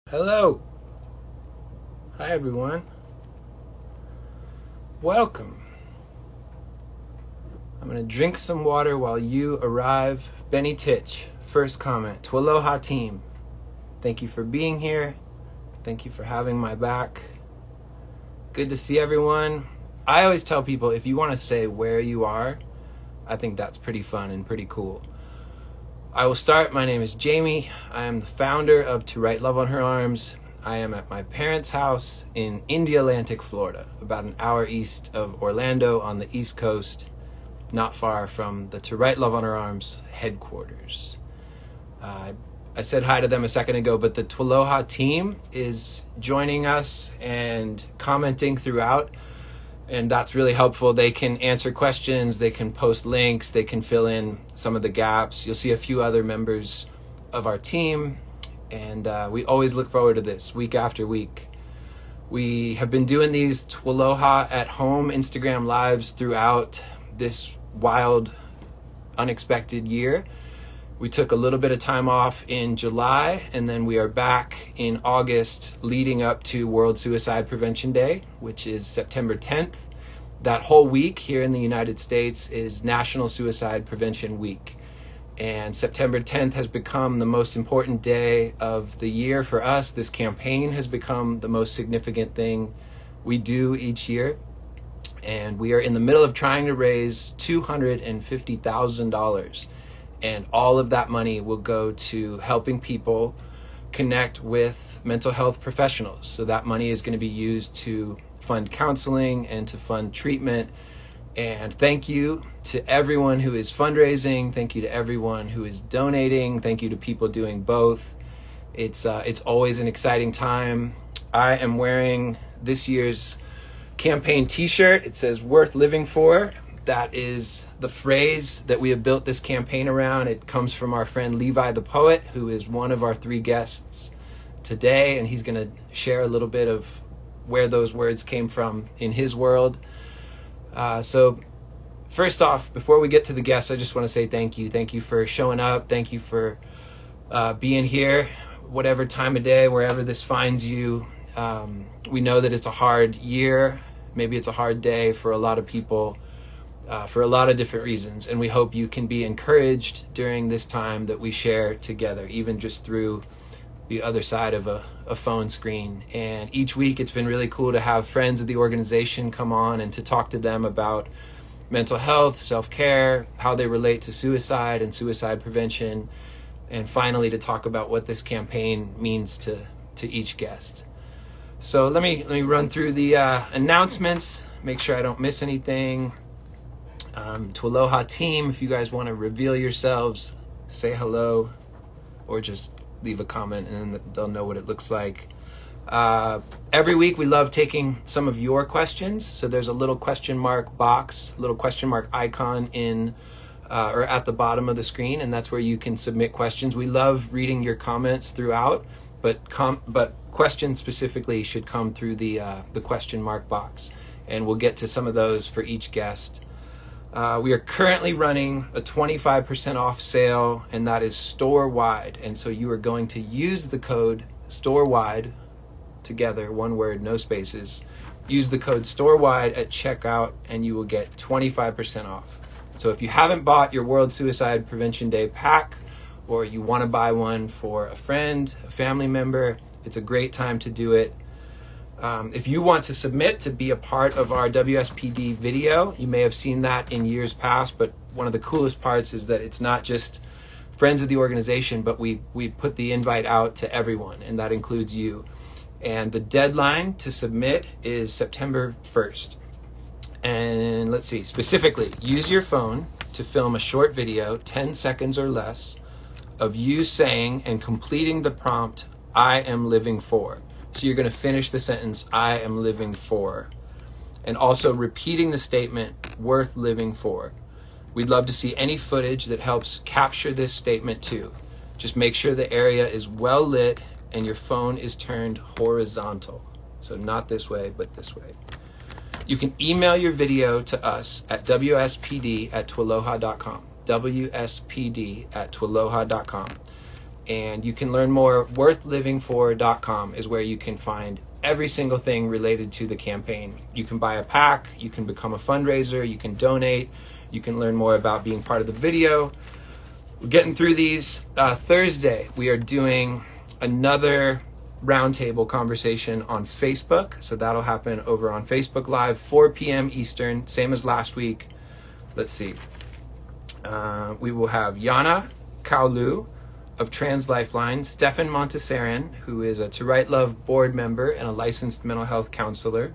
Hello. Hi, everyone. Welcome. I'm going to drink some water while you arrive. Benny Titch, first comment. TWLOHA team, thank you for being here. Thank you for having my back. Good to see everyone. I always tell people, if you want to say where you are, I think that's pretty fun and pretty cool. I will start. My name is Jamie. I am the founder of To Write Love on Her Arms. I am at my parents' house in Indialantic, Florida, about an hour east of Orlando on the East Coast, not far from the To Write Love on Her Arms headquarters. I said hi to them a second ago, but the TWLOHA team is joining us and commenting throughout, and that's really helpful. They can answer questions, they can post links, they can fill in some of the gaps. You'll see a few other members of our team, and we always look forward to this week after week. We have been doing these TWLOHA at home Instagram lives throughout this wild, unexpected year. We took a little bit of time off in July, and then we are back in August leading up to World Suicide Prevention Day, which is September 10th. That whole week here in the United States is National Suicide Prevention Week. And September 10th has become the most important day of the year for us. This campaign has become the most significant thing we do each year. And we are in the middle of trying to raise $250,000. And all of that money will go to helping people connect with mental health professionals. So that money is going to be used to fund counseling and to fund treatment. And thank you to everyone who is fundraising. Thank you to everyone who is donating. Thank you to people doing both. It's always an exciting time. I am wearing this year's campaign t-shirt. It says "Worth Living For." That is the phrase that we have built this campaign around. It comes from our friend Levi the Poet, who is one of our 3 guests today, and he's going to share a little bit of where those words came from in his world. So first off, before we get to the guests, I just want to say thank you. Thank you for showing up. Thank you for being here, whatever time of day, wherever this finds you. We know that it's a hard year. Maybe it's a hard day for a lot of people. For a lot of different reasons, and we hope you can be encouraged during this time that we share together, even just through the other side of a phone screen. And each week it's been really cool to have friends of the organization come on and to talk to them about mental health, self-care, how they relate to suicide and suicide prevention, and finally to talk about what this campaign means to each guest. So let me run through the announcements, make sure I don't miss anything. TWLOHA team, if you guys want to reveal yourselves, say hello, or just leave a comment and then they'll know what it looks like. Every week we love taking some of your questions, so there's a little question mark box, a little question mark icon in or at the bottom of the screen, and that's where you can submit questions. We love reading your comments throughout, but questions specifically should come through the question mark box, and we'll get to some of those for each guest. We are currently running a 25% off sale, and that is store-wide. And so you are going to use the code store-wide, together, one word, no spaces. Use the code store-wide at checkout, and you will get 25% off. So if you haven't bought your World Suicide Prevention Day pack, or you want to buy one for a friend, a family member, it's a great time to do it. If you want to submit to be a part of our WSPD video, you may have seen that in years past, but one of the coolest parts is that it's not just friends of the organization, but we put the invite out to everyone, and that includes you. And the deadline to submit is September 1st. And let's see, specifically, use your phone to film a short video, 10 seconds or less, of you saying and completing the prompt, "I am living for." So you're going to finish the sentence, "I am living for," and also repeating the statement, "worth living for." We'd love to see any footage that helps capture this statement too. Just make sure the area is well lit and your phone is turned horizontal. So not this way, but this way. You can email your video to us at wspd@twloha.com. wspd@twloha.com. And you can learn more. Worthlivingfor.com is where you can find every single thing related to the campaign. You can buy a pack, you can become a fundraiser, you can donate, you can learn more about being part of the video. We're getting through these. Thursday, we are doing another roundtable conversation on Facebook. So that'll happen over on Facebook Live, 4 p.m. Eastern, same as last week. Let's see. We will have Yana Kaulu of Trans Lifeline, Stefan Montesaran, who is a To Write Love board member and a licensed mental health counselor,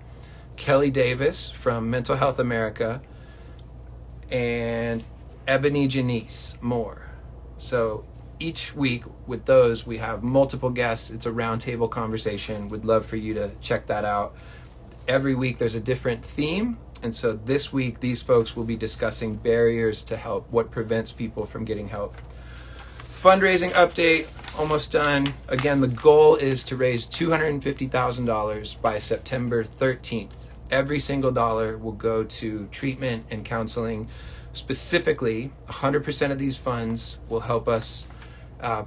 Kelly Davis from Mental Health America, and Ebony Janice Moore. So each week with those, we have multiple guests. It's a roundtable conversation. Would love for you to check that out. Every week there's a different theme. And so this week, these folks will be discussing barriers to help, what prevents people from getting help. Fundraising update, almost done. Again, the goal is to raise $250,000 by September 13th. Every single dollar will go to treatment and counseling. Specifically, 100% of these funds will help us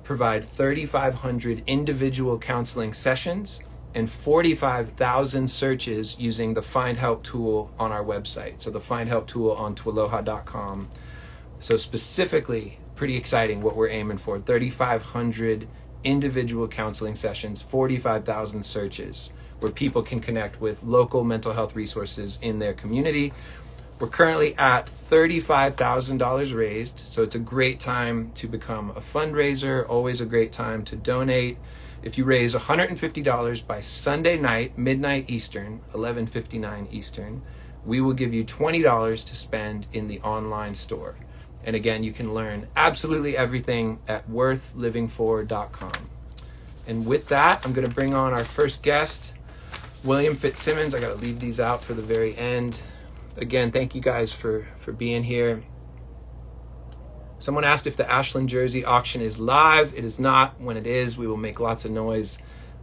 provide 3,500 individual counseling sessions and 45,000 searches using the Find Help tool on our website. So the Find Help tool on TWLOHA.com. So specifically, pretty exciting what we're aiming for. 3,500 individual counseling sessions, 45,000 searches where people can connect with local mental health resources in their community. We're currently at $35,000 raised, so it's a great time to become a fundraiser, always a great time to donate. If you raise $150 by Sunday night, midnight Eastern, 11:59 Eastern, we will give you $20 to spend in the online store. And again, you can learn absolutely everything at worthlivingfor.com. And with that, I'm going to bring on our first guest, William Fitzsimmons. I got to leave these out for the very end. Again, thank you guys for being here. Someone asked if the Ashland Jersey auction is live. It is not. When it is, we will make lots of noise.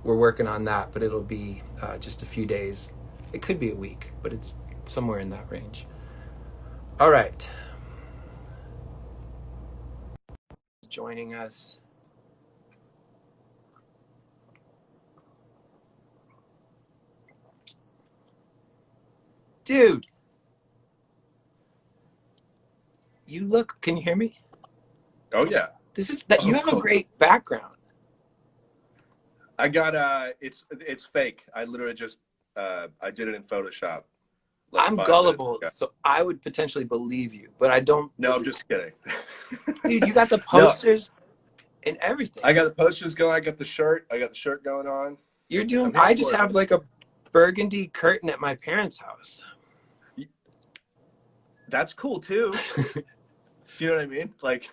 We're working on that, but it'll be just a few days. It could be a week, but it's somewhere in that range. All right. Joining us. Dude, you look, can you hear me? Oh yeah. This is that you have a great background. I got it's fake. I literally just I did it in Photoshop. Like I'm 5 gullible, minutes so I would potentially believe you, but I don't. No, I'm just kidding. Dude, you got the No, posters and everything. I got the posters going. I got the shirt. I got the shirt going on. You're doing, I'm here I just for it, have man. like a burgundy curtain at my parents' house. That's cool too. Do you know what I mean? Like,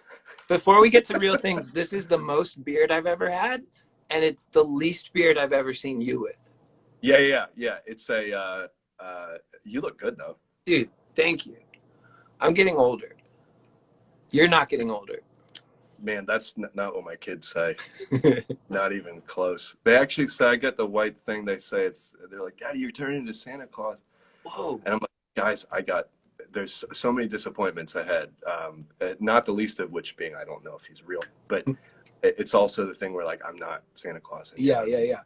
Before we get to real things, this is the most beard I've ever had, and it's the least beard I've ever seen you with. yeah. It's a you look good though. Dude, thank you. I'm getting older. You're not getting older. Man, that's not what my kids say. Not even close. They actually say, I get the white thing. They're like, Daddy, you're turning into Santa Claus. Whoa. And I'm like, guys, there's so many disappointments ahead. Not the least of which being, I don't know if he's real, but it's also the thing where like, I'm not Santa Claus anymore. Yeah.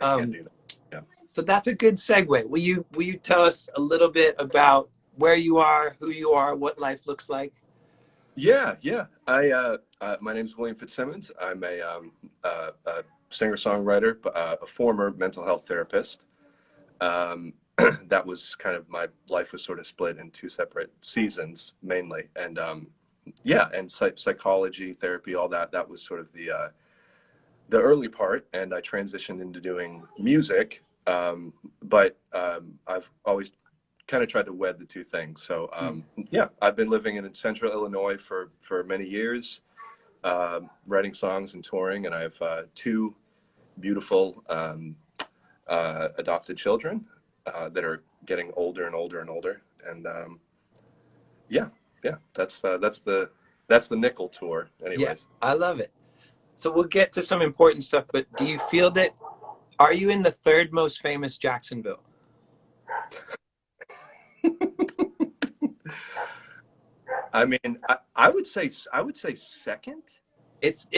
I can't do that. Yeah. So that's a good segue. Will you tell us a little bit about where you are, who you are, what life looks like? Yeah. My name is William Fitzsimmons. I'm a singer-songwriter, a former mental health therapist. That was kind of, my life was sort of split in 2 separate seasons mainly. And and psychology, therapy, all that was sort of the early part. And I transitioned into doing music. But I've always kind of tried to wed the two things. So I've been living in central Illinois for many years, writing songs and touring. And I have 2 beautiful adopted children that are getting older and older and older. And that's the nickel tour anyways. Yeah, I love it. So we'll get to some important stuff, but do you feel that, are you in the 3rd most famous Jacksonville? I mean, I would say second. It's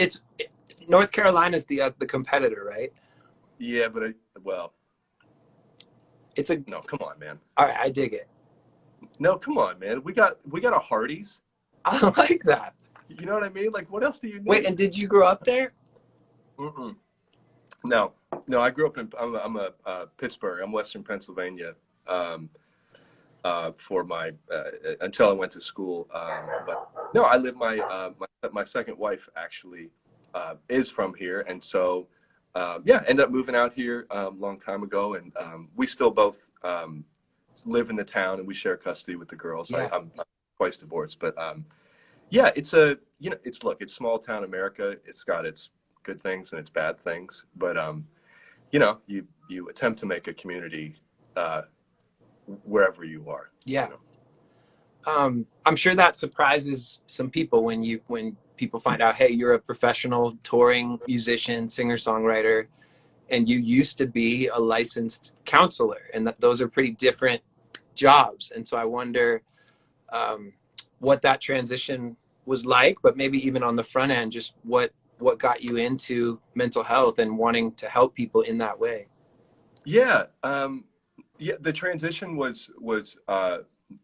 North Carolina's the competitor, right? Yeah, but well, It's a no, come on, man. all right. I dig it. No, come on, man. We got a Hardee's. I like that. You know what I mean? Like, what else do you Wait, need? and did you grow up there? Mm-mm. No, no. I grew up in. I'm a Pittsburgh. I'm Western Pennsylvania. Um, for my until I went to school. But no, I live my second wife actually is from here, and so yeah, ended up moving out here a long time ago, and we still both live in the town, and we share custody with the girls. Yeah. I'm twice divorced, but yeah, it's a it's small town America. It's got its good things and its bad things, but you attempt to make a community wherever you are. Yeah. I'm sure that surprises some people when people find out, hey, you're a professional touring musician, singer songwriter, and you used to be a licensed counselor, and that those are pretty different jobs. And so I wonder what that transition was like, but maybe even on the front end, just what got you into mental health and wanting to help people in that way. Yeah, yeah. The transition was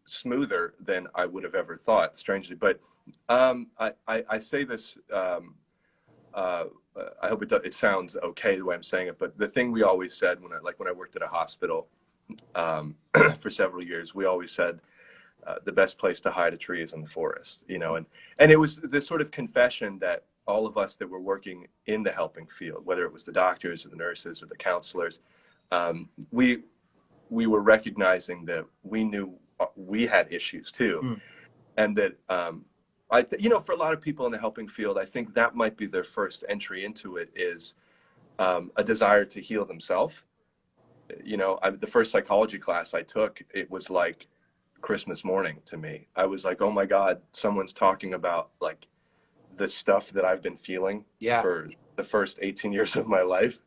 smoother than I would have ever thought, strangely. But I say this. Uh, I hope it sounds okay the way I'm saying it. But the thing we always said when I worked at a hospital for several years, we always said the best place to hide a tree is in the forest. And it was this sort of confession that all of us that were working in the helping field, whether it was the doctors or the nurses or the counselors, we were recognizing that we knew we had issues too, and that for a lot of people in the helping field, I think that might be their first entry into it is a desire to heal themselves. The first psychology class I took, it was like Christmas morning to me. I was like, oh my God, someone's talking about like the stuff that I've been feeling Yeah. for the first 18 years of my life,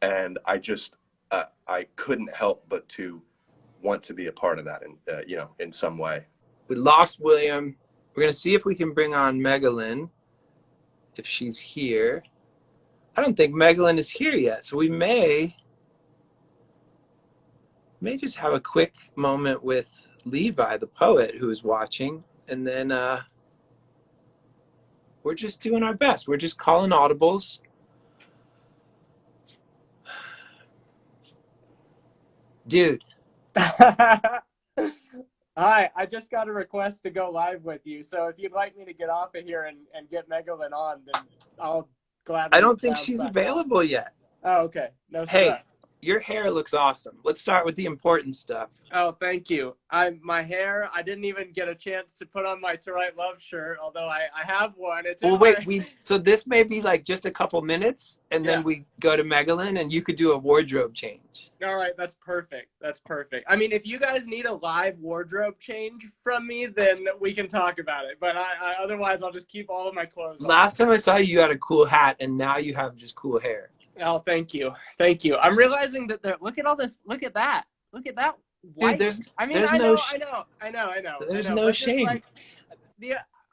and I couldn't help but to want to be a part of that in some way. We lost William. We're going to see if we can bring on Megalyn, if she's here. I don't think Megalyn is here yet, so we may just have a quick moment with Levi the Poet, who is watching, and then we're just doing our best. We're just calling audibles. Dude. Hi, I just got a request to go live with you, so if you'd like me to get off of here and get Megalyn on, then I'll gladly. I don't think she's available yet. Oh, okay. No Hey, stress. your hair looks awesome. Let's start with the important stuff. Oh, thank you. My hair, I didn't even get a chance to put on my To Write Love shirt, although I have one. Well, wait, so this may be like just a couple minutes, and then we go to Megalyn, and you could do a wardrobe change. All right, that's perfect. That's perfect. I mean, if you guys need a live wardrobe change from me, then we can talk about it. But I otherwise, I'll just keep all of my clothes on. Last time I saw you, you had a cool hat, and now you have just cool hair. Oh, thank you. Thank you. I'm realizing that look at all this. Look at that. Look at that. White. Dude, I know. I know. There's no shame. Like,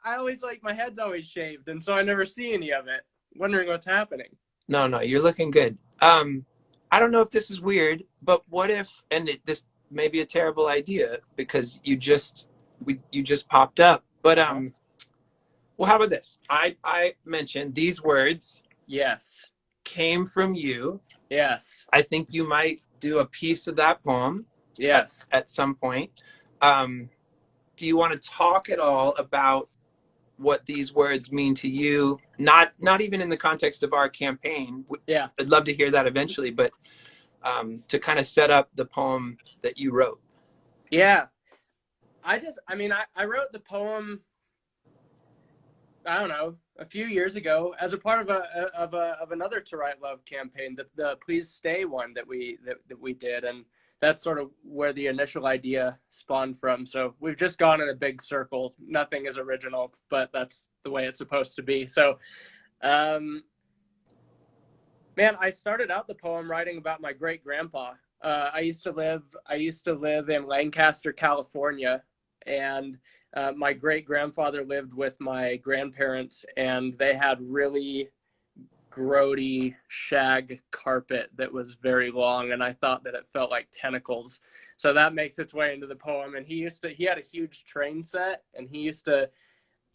I always my head's always shaved, and so I never see any of it. Wondering what's happening. No, you're looking good. I don't know if this is weird, but what if, and this may be a terrible idea because you just popped up, but well, how about this? I mentioned these words. Yes. Came from you. Yes. I think you might do a piece of that poem. Yes. At some point. Do you want to talk at all about what these words mean to you? Not even in the context of our campaign. Yeah. I'd love to hear that eventually, but to kind of set up the poem that you wrote. Yeah. I wrote the poem, I don't know, a few years ago as a part of another To Write Love campaign, the Please Stay one that we did, and that's sort of where the initial idea spawned from. So we've just gone in a big circle. Nothing is original, but that's the way it's supposed to be. So, man, I started out the poem writing about my great grandpa. I used to live in Lancaster, California, and my great grandfather lived with my grandparents, and they had really grody shag carpet that was very long, and I thought that it felt like tentacles. So that makes its way into the poem. And he had a huge train set, and he used to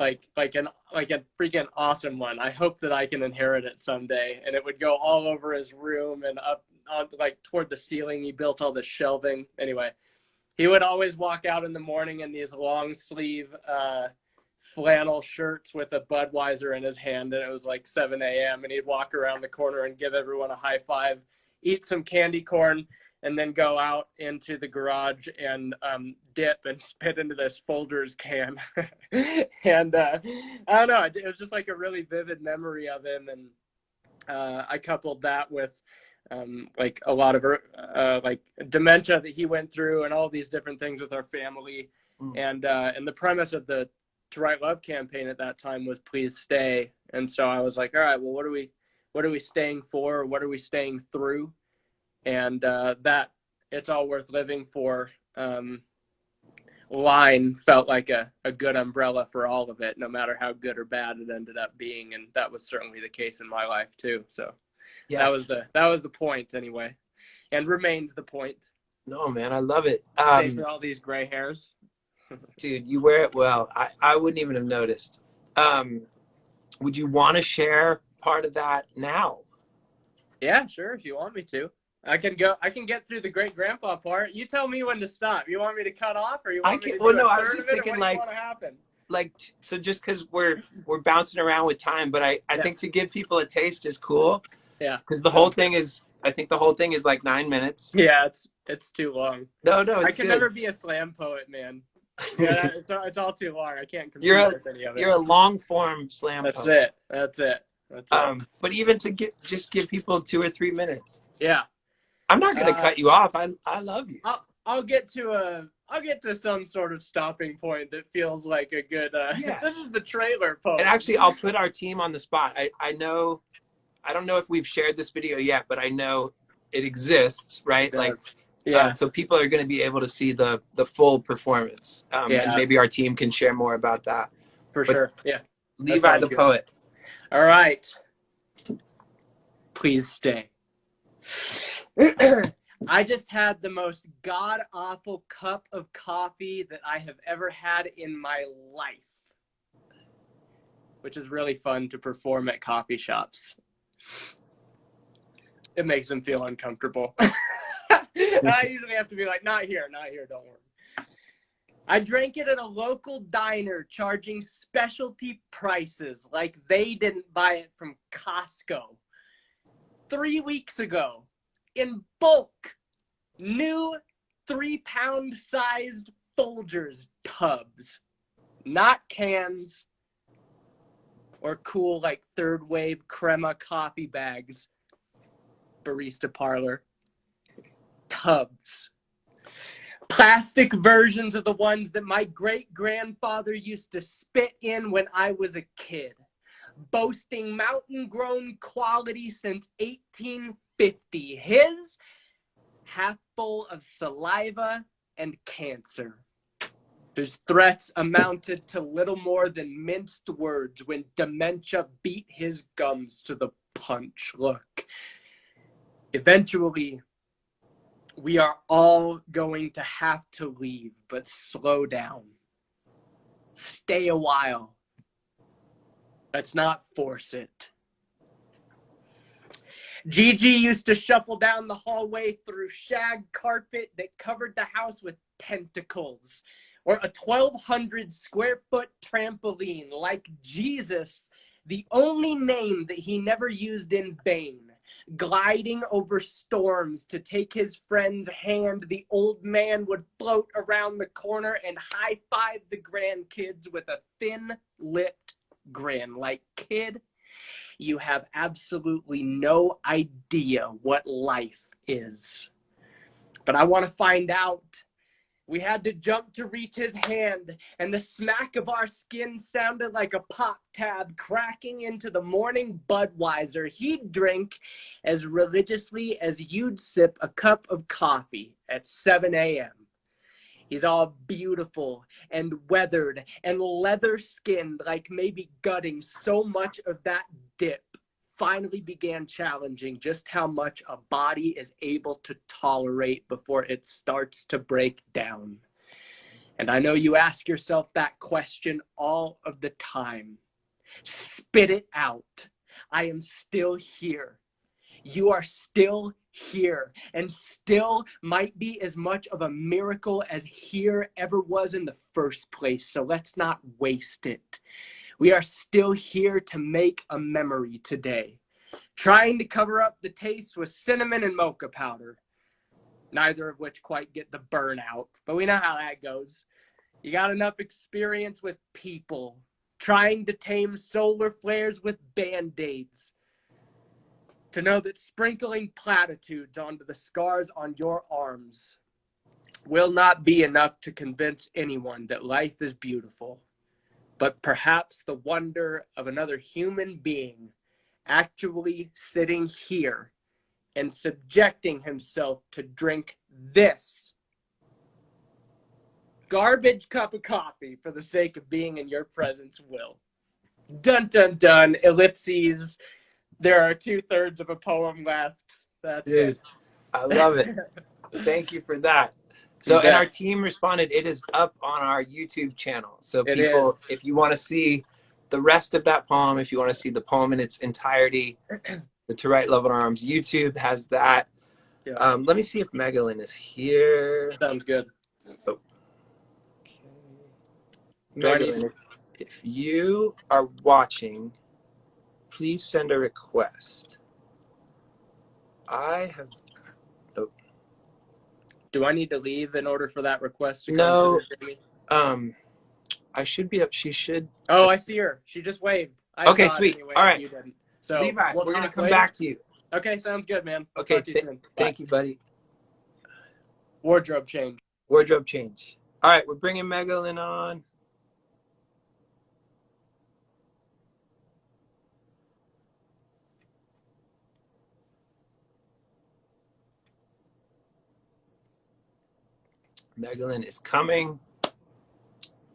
like a freaking awesome one. I hope that I can inherit it someday. And it would go all over his room and up on like toward the ceiling. He built all the shelving. Anyway, he would always walk out in the morning in these long sleeve flannel shirts with a Budweiser in his hand, and it was like 7 a.m. and he'd walk around the corner and give everyone a high five, eat some candy corn, and then go out into the garage and dip and spit into this Folgers can. And I don't know, it was just like a really vivid memory of him. And I coupled that with like a lot of like dementia that he went through and all these different things with our family. And the premise of the To Write Love campaign at that time was please stay. And so I was like, all right, well, what are we staying for? What are we staying through? And that it's all worth living for line felt like a good umbrella for all of it, no matter how good or bad it ended up being. And that was certainly the case in my life too. So yeah, that was the point anyway, and remains the point. No, man, I love it. Save for all these gray hairs. Dude, you wear it well. I wouldn't even have noticed. Would you want to share part of that now? Yeah, sure. If you want me to, I can get through the great grandpa part. You tell me when to stop. You want me to cut off, or you want me to do no, a I was third just of it, thinking or what do you want to happen? Like, so just because we're bouncing around with time, but I think to give people a taste is cool. Yeah. Because the whole thing is, I think the whole thing is like 9 minutes. Yeah, it's too long. No, it's I can good. never be a slam poet, man. Yeah, it's all too long. I can't compete with any of it. You're a long form slam poet. That's it. But even to just give people 2 or 3 minutes. Yeah. I'm not gonna cut you off. I love you. I'll get to some sort of stopping point that feels like a good this is the trailer poem. And actually I'll put our team on the spot. I know, I don't know if we've shared this video yet, but I know it exists, right? So people are going to be able to see the full performance. And maybe our team can share more about that. Sure. Yeah. Levi the Poet. All right. Please stay. I just had the most god-awful cup of coffee that I have ever had in my life, which is really fun to perform at coffee shops. It makes them feel uncomfortable. I usually have to be like, not here, don't worry. I drank it at a local diner, charging specialty prices like they didn't buy it from Costco. 3 weeks ago, in bulk, new 3-pound sized Folgers tubs, not cans or cool like third wave crema coffee bags. Barista parlor. Tubs. Plastic versions of the ones that my great-grandfather used to spit in when I was a kid, boasting mountain-grown quality since 1850. His half full of saliva and cancer, whose threats amounted to little more than minced words when dementia beat his gums to the punch. Look, eventually, we are all going to have to leave, but slow down. Stay a while. Let's not force it. Gigi used to shuffle down the hallway through shag carpet that covered the house with tentacles, or a 1,200 square foot trampoline like Jesus, the only name that he never used in vain. Gliding over storms to take his friend's hand, the old man would float around the corner and high-five the grandkids with a thin-lipped grin. Like, kid, you have absolutely no idea what life is. But I want to find out. We had to jump to reach his hand, and the smack of our skin sounded like a pop tab cracking into the morning Budweiser he'd drink as religiously as you'd sip a cup of coffee at 7 a.m. He's all beautiful and weathered and leather-skinned, like maybe gutting so much of that dip finally began challenging just how much a body is able to tolerate before it starts to break down. And I know you ask yourself that question all of the time. Spit it out. I am still here. You are still here, and still might be as much of a miracle as here ever was in the first place. So let's not waste it. We are still here to make a memory today, trying to cover up the taste with cinnamon and mocha powder, neither of which quite get the burnout, but we know how that goes. You got enough experience with people, trying to tame solar flares with band-aids, to know that sprinkling platitudes onto the scars on your arms will not be enough to convince anyone that life is beautiful. But perhaps the wonder of another human being actually sitting here and subjecting himself to drink this garbage cup of coffee for the sake of being in your presence will. Dun dun dun, ellipses. There are 2/3 of a poem left. That's Dude, it. I love it. Thank you for that. So, and our team responded, it is up on our YouTube channel. So It people, is. if you want to see the rest of that poem, if you want to see the poem in its entirety, the To Write Love on Our Arms YouTube has that. Yeah. Let me see if Megalyn is here. Sounds good. Oh. Okay. Megalyn, if you are watching, please send a request. I have. Oh. Do I need to leave in order for that request to come No. through, Jamie? I should be up. She should. Oh, I see her. She just waved. I Okay, saw it sweet. anyway, All right. you didn't. So Levi, we'll we're going to talk come later. back to you. Okay, sounds good, man. I'll Okay, talk to you soon. thank you, buddy. Wardrobe change. Wardrobe change. All right, we're bringing Megalyn on. Megalyn is coming.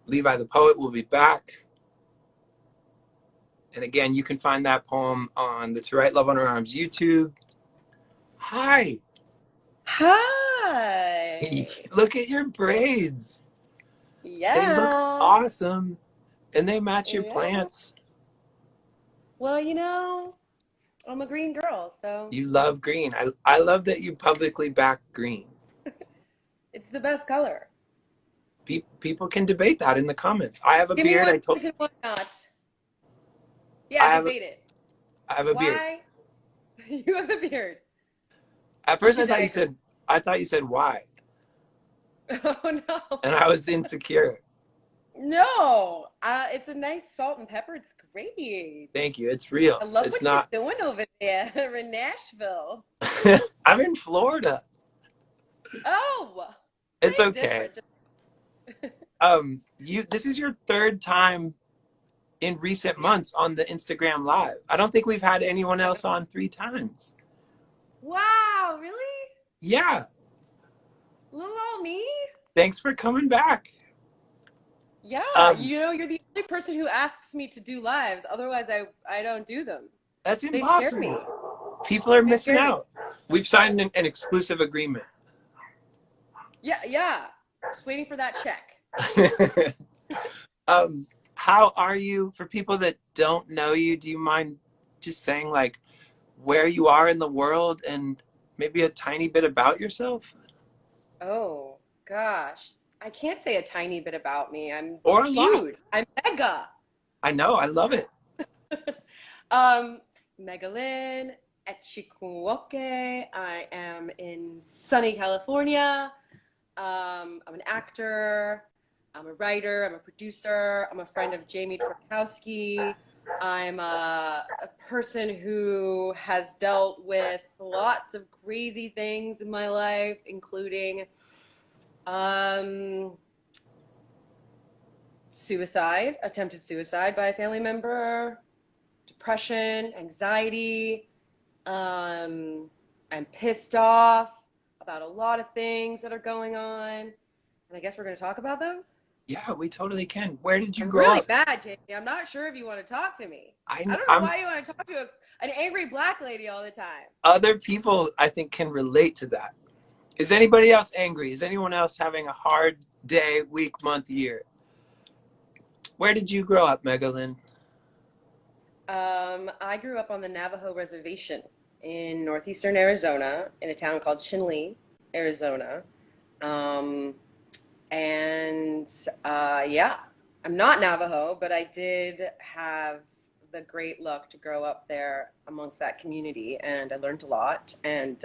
Levi the Poet will be back. And again, you can find that poem on the To Write Love on Our Arms YouTube. Hi. Hi. Look at your braids. Yeah. They look awesome. And they match your plants. Well, you know, I'm a green girl, so. You love green. I love that you publicly back green. It's the best color. People can debate that in the comments. I have a Give beard. me one reason why not. Yeah, debate it. I have a beard. Why? You have a beard. At first, I thought you said why. Oh no. And I was insecure. No, it's a nice salt and pepper. It's great. Thank you. It's real. I love it's what you're doing over there in Nashville. I'm in Florida. Oh, it's okay. This is your third time in recent months on the Instagram Live. I don't think we've had anyone else on 3 times. Wow, really? Yeah. Little old me? Thanks for coming back. Yeah, you know, you're the only person who asks me to do lives. Otherwise, I don't do them. That's They impossible. scare me. People are missing out. We've signed an exclusive agreement. Yeah. Just waiting for that check. How are you? For people that don't know you, do you mind just saying like where you are in the world and maybe a tiny bit about yourself? Oh gosh, I can't say a tiny bit about me. I'm huge. Lot. I'm mega. I know. I love it. Megalyn Echikunwoke. I am in sunny California. I'm an actor. I'm a writer. I'm a producer. I'm a friend of Jamie Tworkowski. I'm a person who has dealt with lots of crazy things in my life, including suicide, attempted suicide by a family member, depression, anxiety. I'm pissed off about a lot of things that are going on. And I guess we're going to talk about them? Yeah, we totally can. Where did you I'm grow really up? mad, Jamie. I'm not sure if you want to talk to me. I I, don't know I'm why you want to talk to an angry black lady all the time. other people I think can relate to that. Is anybody else angry? Is anyone else having a hard day, week, month, year? Where did you grow up, Megalyn? I grew up on the Navajo Reservation in northeastern Arizona in a town called Chinle, Arizona. Um, and yeah, I'm not Navajo, but I did have the great luck to grow up there amongst that community, and I learned a lot. And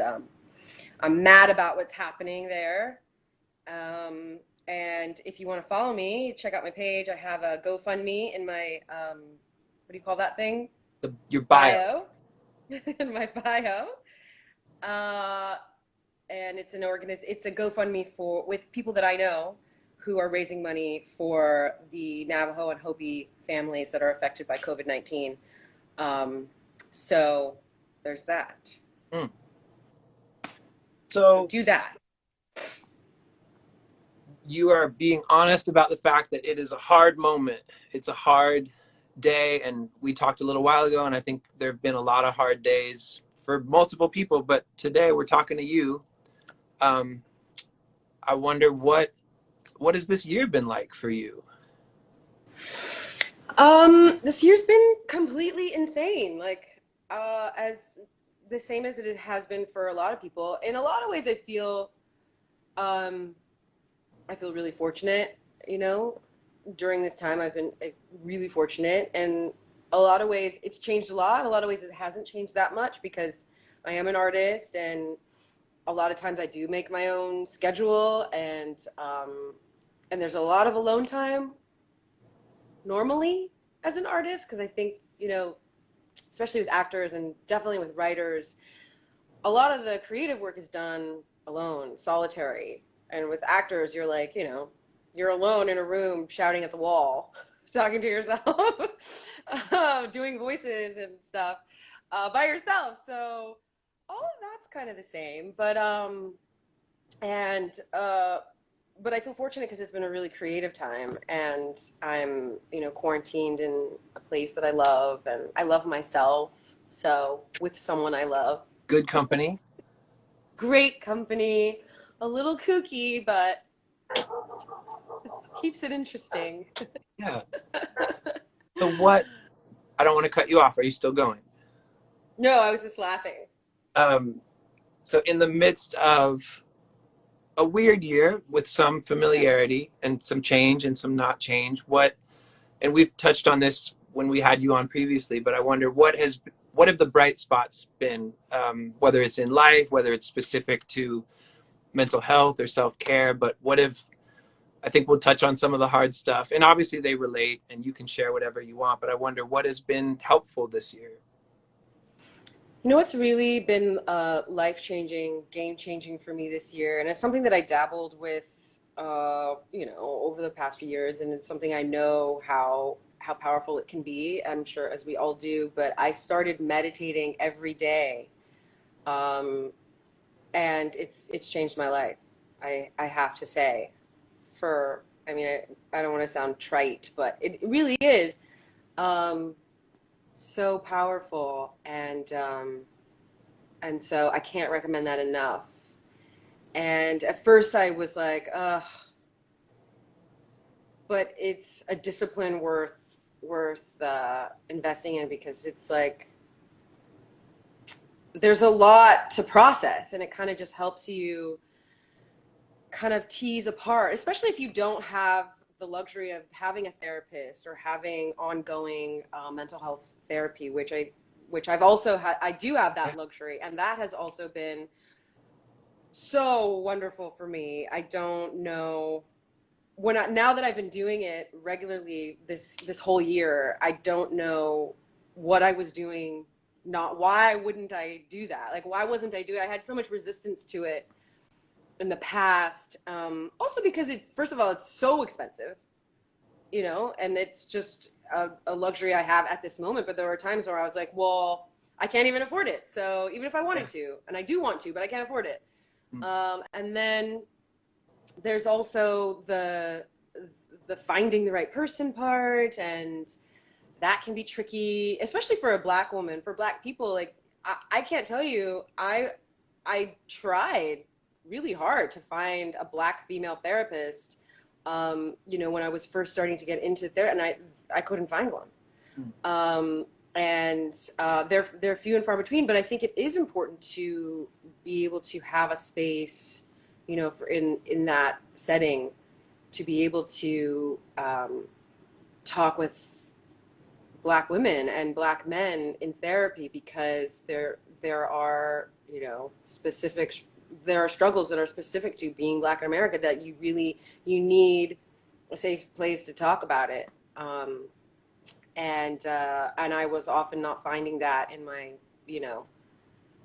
I'm mad about what's happening there. Um, and if you want to follow me, check out my page. I have a GoFundMe in my what do you call that thing? Your bio. Bio. In my bio. Uh, and it's a GoFundMe for with people that I know who are raising money for the Navajo and Hopi families that are affected by COVID-19. Um, so there's that. Mm. So So do that. you are being honest about the fact that it is a hard moment. It's a hard day, and we talked a little while ago, and I think there have been a lot of hard days for multiple people, but today we're talking to you. um, I wonder what has this year been like for you? This year's been completely insane. Like, as the same as it has been for a lot of people. In a lot of ways, um, I feel really fortunate. You know, during this time, I've been really fortunate, and a lot of ways, it's changed a lot. A lot of ways, it hasn't changed that much because I am an artist, and a lot of times I do make my own schedule, and there's a lot of alone time normally as an artist because I think, especially with actors and definitely with writers, a lot of the creative work is done alone, solitary. And with actors, you're like, you're alone in a room shouting at the wall, talking to yourself, doing voices and stuff by yourself. So all of that's kind of the same. And but I feel fortunate because it's been a really creative time, and I'm, quarantined in a place that I love, and I love myself. So with someone I love, Good company. great company, a little kooky, but keeps it interesting. Yeah. So what, I don't want to cut you off. Are you still going? No, I was just laughing. um, so in the midst of a weird year with some Yeah. familiarity and some change and some not change, and we've touched on this when we had you on previously, but I wonder what have the bright spots been, whether it's in life, whether it's specific to mental health or self-care, but what if, I think we'll touch on some of the hard stuff, and obviously they relate and you can share whatever you want, but I wonder what has been helpful this year. You know what's really been life-changing, game-changing for me this year, and it's something that I dabbled with, over the past few years, and it's something I know how powerful it can be. I'm sure as we all do, but I started meditating every day, um, and it's changed my life. I have to say, I mean, I don't want to sound trite, but it really is. Um, so powerful, and so I can't recommend that enough. And at first I was like, ugh, but it's a discipline worth investing in, because it's like there's a lot to process, and it kind of just helps you kind of tease apart, especially if you don't have the luxury of having a therapist or having ongoing mental health therapy, which I've also had. I do have Yeah. that luxury, and that has also been so wonderful for me. I don't know, now that I've been doing it regularly this whole year, I don't know what I was doing. Not why wouldn't I do that? Like, why wasn't I doing? I had so much resistance to it in the past. Also because it's, first of all, it's so expensive, and it's just a luxury I have at this moment. But there were times where I was like, well, I can't even afford it. So even if I wanted to, and I do want to, but I can't afford it. And then there's also the finding the right person part, and that can be tricky, especially for a Black woman, for Black people. Like I can't tell you, I tried really hard to find a Black female therapist, you know, when I was first starting to get into therapy, and I couldn't find one. And they're few and far between, but I think it is important to be able to have a space, you know, for in that setting, to be able to talk with Black women and Black men in therapy, because there are, you know, there are struggles that are specific to being Black in America that you need a safe place to talk about it. And I was often not finding that in my, you know,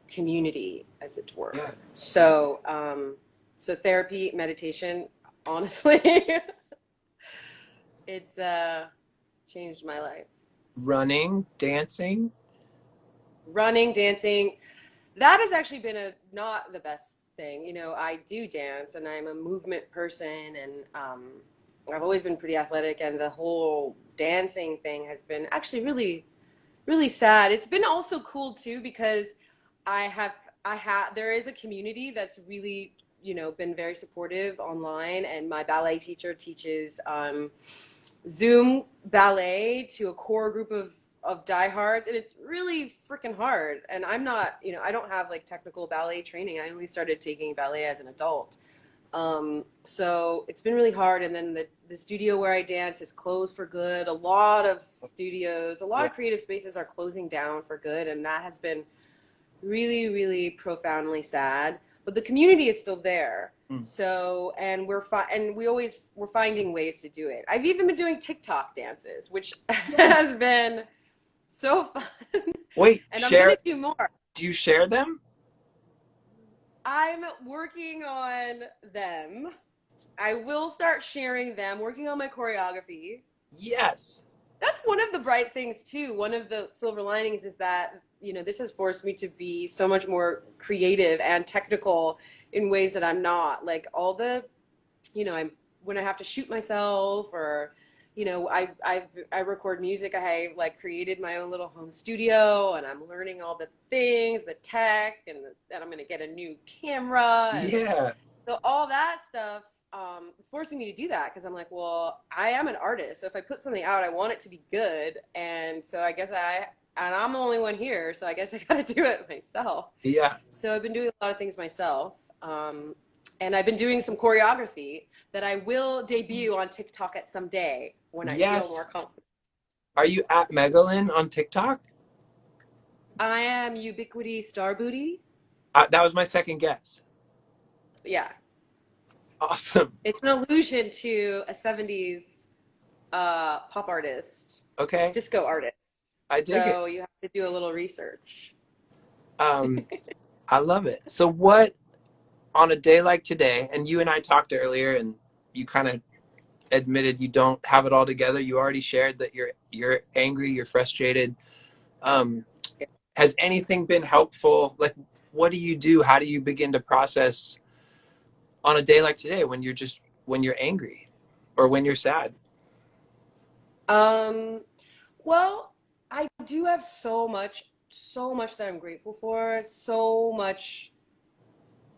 community, as it were. Yeah. So so therapy, meditation, honestly, it's changed my life. Running, dancing. Running, dancing, that has actually been not the best thing. You know, I do dance, and I'm a movement person, and I've always been pretty athletic, and the whole dancing thing has been actually really, really sad. It's been also cool too, because there is a community that's really, you know, been very supportive online, and my ballet teacher teaches Zoom ballet to a core group of diehards, and it's really freaking hard. And I'm not, you know, I don't have like technical ballet training. I only started taking ballet as an adult. So it's been really hard. And then the studio where I dance is closed for good. A lot of studios, a lot of creative spaces are closing down for good, and that has been really, really profoundly sad. But the community is still there. So, and we're finding ways to do it. I've even been doing TikTok dances, which has been so fun. Wait, and I'm gonna do more. Do you share them? I'm working on them. I will start sharing them, working on my choreography. Yes. That's one of the bright things too. One of the silver linings is that, you know, this has forced me to be so much more creative and technical in ways that I'm not. Like all the, you know, when I have to shoot myself, or, you know, I record music. I like created my own little home studio, and I'm learning all the things, the tech, and that I'm going to get a new camera. Yeah. So all that stuff is forcing me to do that, because I'm like, well, I am an artist. So if I put something out, I want it to be good. And so I guess and I'm the only one here, so I guess I got to do it myself. Yeah. So I've been doing a lot of things myself. And I've been doing some choreography that I will debut on TikTok at some day when I feel more confident. Are you at Megalyn on TikTok? I am Ubiquity Star Booty. That was my second guess. Yeah. Awesome. It's an allusion to a 70s pop artist. Okay. Disco artist. I dig it. So you have to do a little research. I love it. So what, on a day like today, and you and I talked earlier, and you kind of admitted you don't have it all together. You already shared that you're angry, you're frustrated. Has anything been helpful? Like, what do you do? How do you begin to process on a day like today when you're angry or when you're sad? Well, I do have so much that I'm grateful for, so much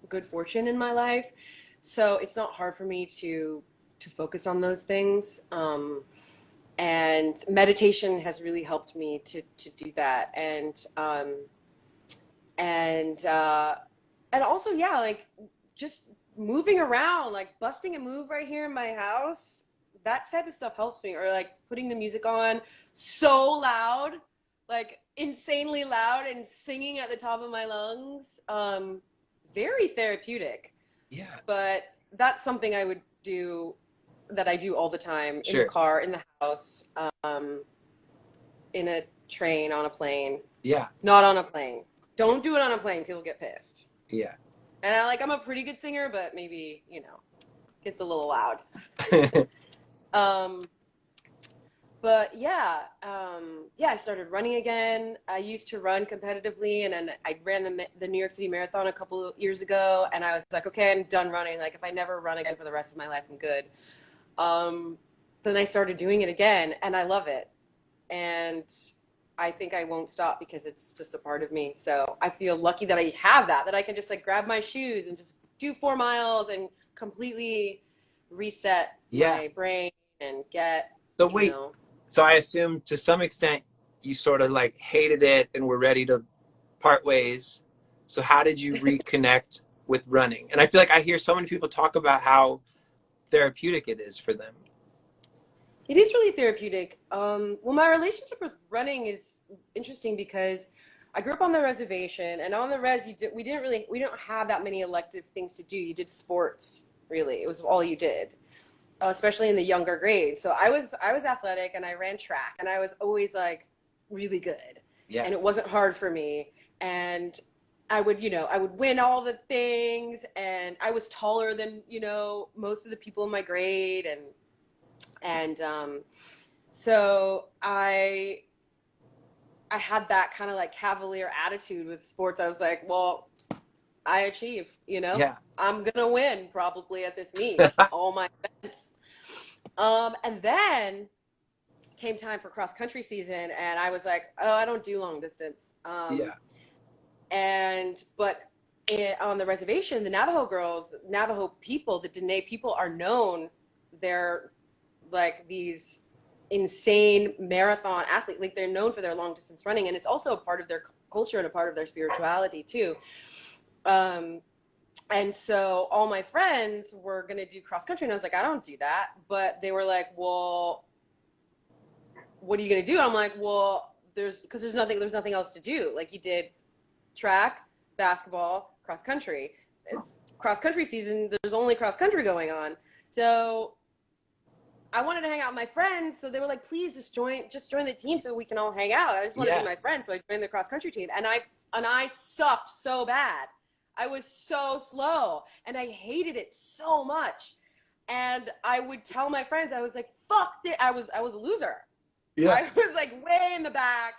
good fortune in my life. So it's not hard for me to focus on those things. And meditation has really helped me to do that. And also, yeah, like just moving around, like busting a move right here in my house, that type of stuff helps me. Or like putting the music on so loud, like insanely loud, and singing at the top of my lungs. Very therapeutic. Yeah. But that's something I would do, that I do all the time, in Sure. the car, in the house, in a train, on a plane. Yeah. Not on a plane. Don't do it on a plane. People get pissed. Yeah. And I'm a pretty good singer, but maybe, you know, gets a little loud. But yeah, I started running again. I used to run competitively, and then I ran the New York City Marathon a couple of years ago, and I was like, okay, I'm done running. Like, if I never run again for the rest of my life, I'm good. then I started doing it again, and I love it. And I think I won't stop because it's just a part of me. So I feel lucky that I have that I can just like grab my shoes and just do 4 miles and completely reset Yeah. my brain and get, So you wait, know. so I assume to some extent you sort of like hated it and were ready to part ways. So how did you reconnect with running? And I feel like I hear so many people talk about how therapeutic it is for them. It is really therapeutic. Well, my relationship with running is interesting because I grew up on the reservation, and on the res, we didn't have that many elective things to do. You did sports, really. It was all you did, especially in the younger grades. So I was athletic, and I ran track, and I was always like really good, Yeah. and it wasn't hard for me. And I would win all the things, and I was taller than most of the people in my grade, and so I had that kind of like cavalier attitude with sports. I was like, well, I achieve, Yeah. I'm gonna win probably at this meet, all my events. And then came time for cross country season, and I was like, oh, I don't do long distance. Yeah. On the reservation, the Navajo people, the Dene people are known. They're like these insane marathon athletes. Like they're known for their long distance running, and it's also a part of their culture and a part of their spirituality too. And so all my friends were gonna do cross country, and I was like, I don't do that. But they were like, well, what are you gonna do? And I'm like, well, there's nothing else to do. Like you did track, basketball, cross country. Cross country season, there's only cross country going on. So I wanted to hang out with my friends, so they were like, please just join the team so we can all hang out. I just want to be my friend, so I joined the cross country team, and I sucked so bad. I was so slow, and I hated it so much. And I would tell my friends, I was like, fuck this. I was a loser. Yeah. I was like way in the back.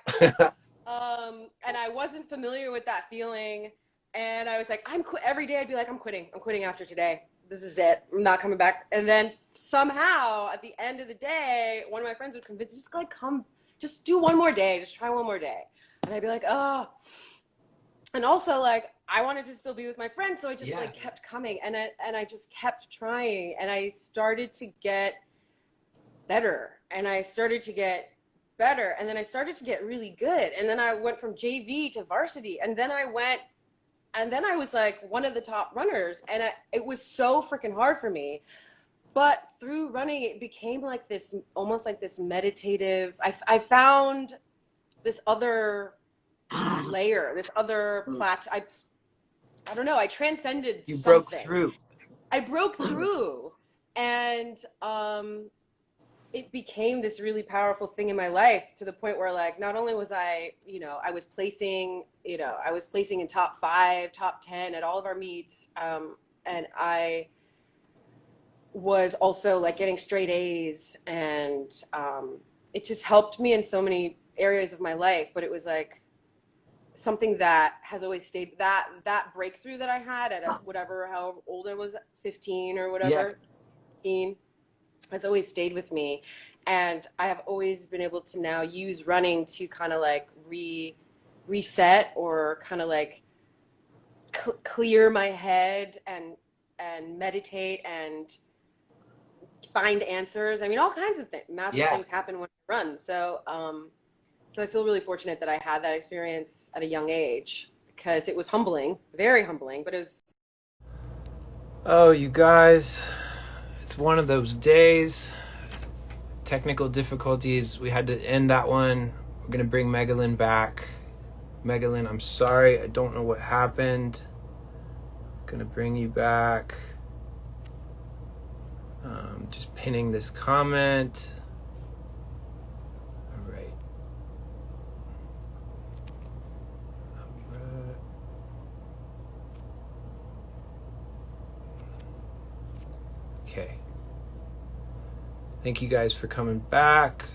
And I wasn't familiar with that feeling. And I was like, every day I'd be like, I'm quitting after today. This is it. I'm not coming back. And then somehow at the end of the day, one of my friends would convince me, just like just do one more day, just try one more day. And I'd be like, oh. And also like I wanted to still be with my friends, so I just like kept coming, and I just kept trying, and I started to get better, and I started to get better, and then I started to get really good, and then I went from JV to varsity, and then I was like one of the top runners, and it was so freaking hard for me. But through running, it became like this, almost like this meditative. I found this other layer, this other plateau. I don't know. I transcended You something. broke through. I broke through, and it became this really powerful thing in my life, to the point where like not only was I was placing in top 5, top 10 at all of our meets, and I was also like getting straight A's, and it just helped me in so many areas of my life. But it was like something that has always stayed, that breakthrough that I had at how old I was, 15 or whatever, 15, has always stayed with me. And I have always been able to now use running to kind of like reset, or kind of like clear my head, and meditate and find answers. I mean, all kinds of magic things happen when I run. So I feel really fortunate that I had that experience at a young age, because it was humbling, very humbling, but it was. Oh, you guys, it's one of those days. Technical difficulties. We had to end that one. We're going to bring Megalyn back. Megalyn, I'm sorry. I don't know what happened. Going to bring you back. Just pinning this comment. All right. Okay. Thank you guys for coming back.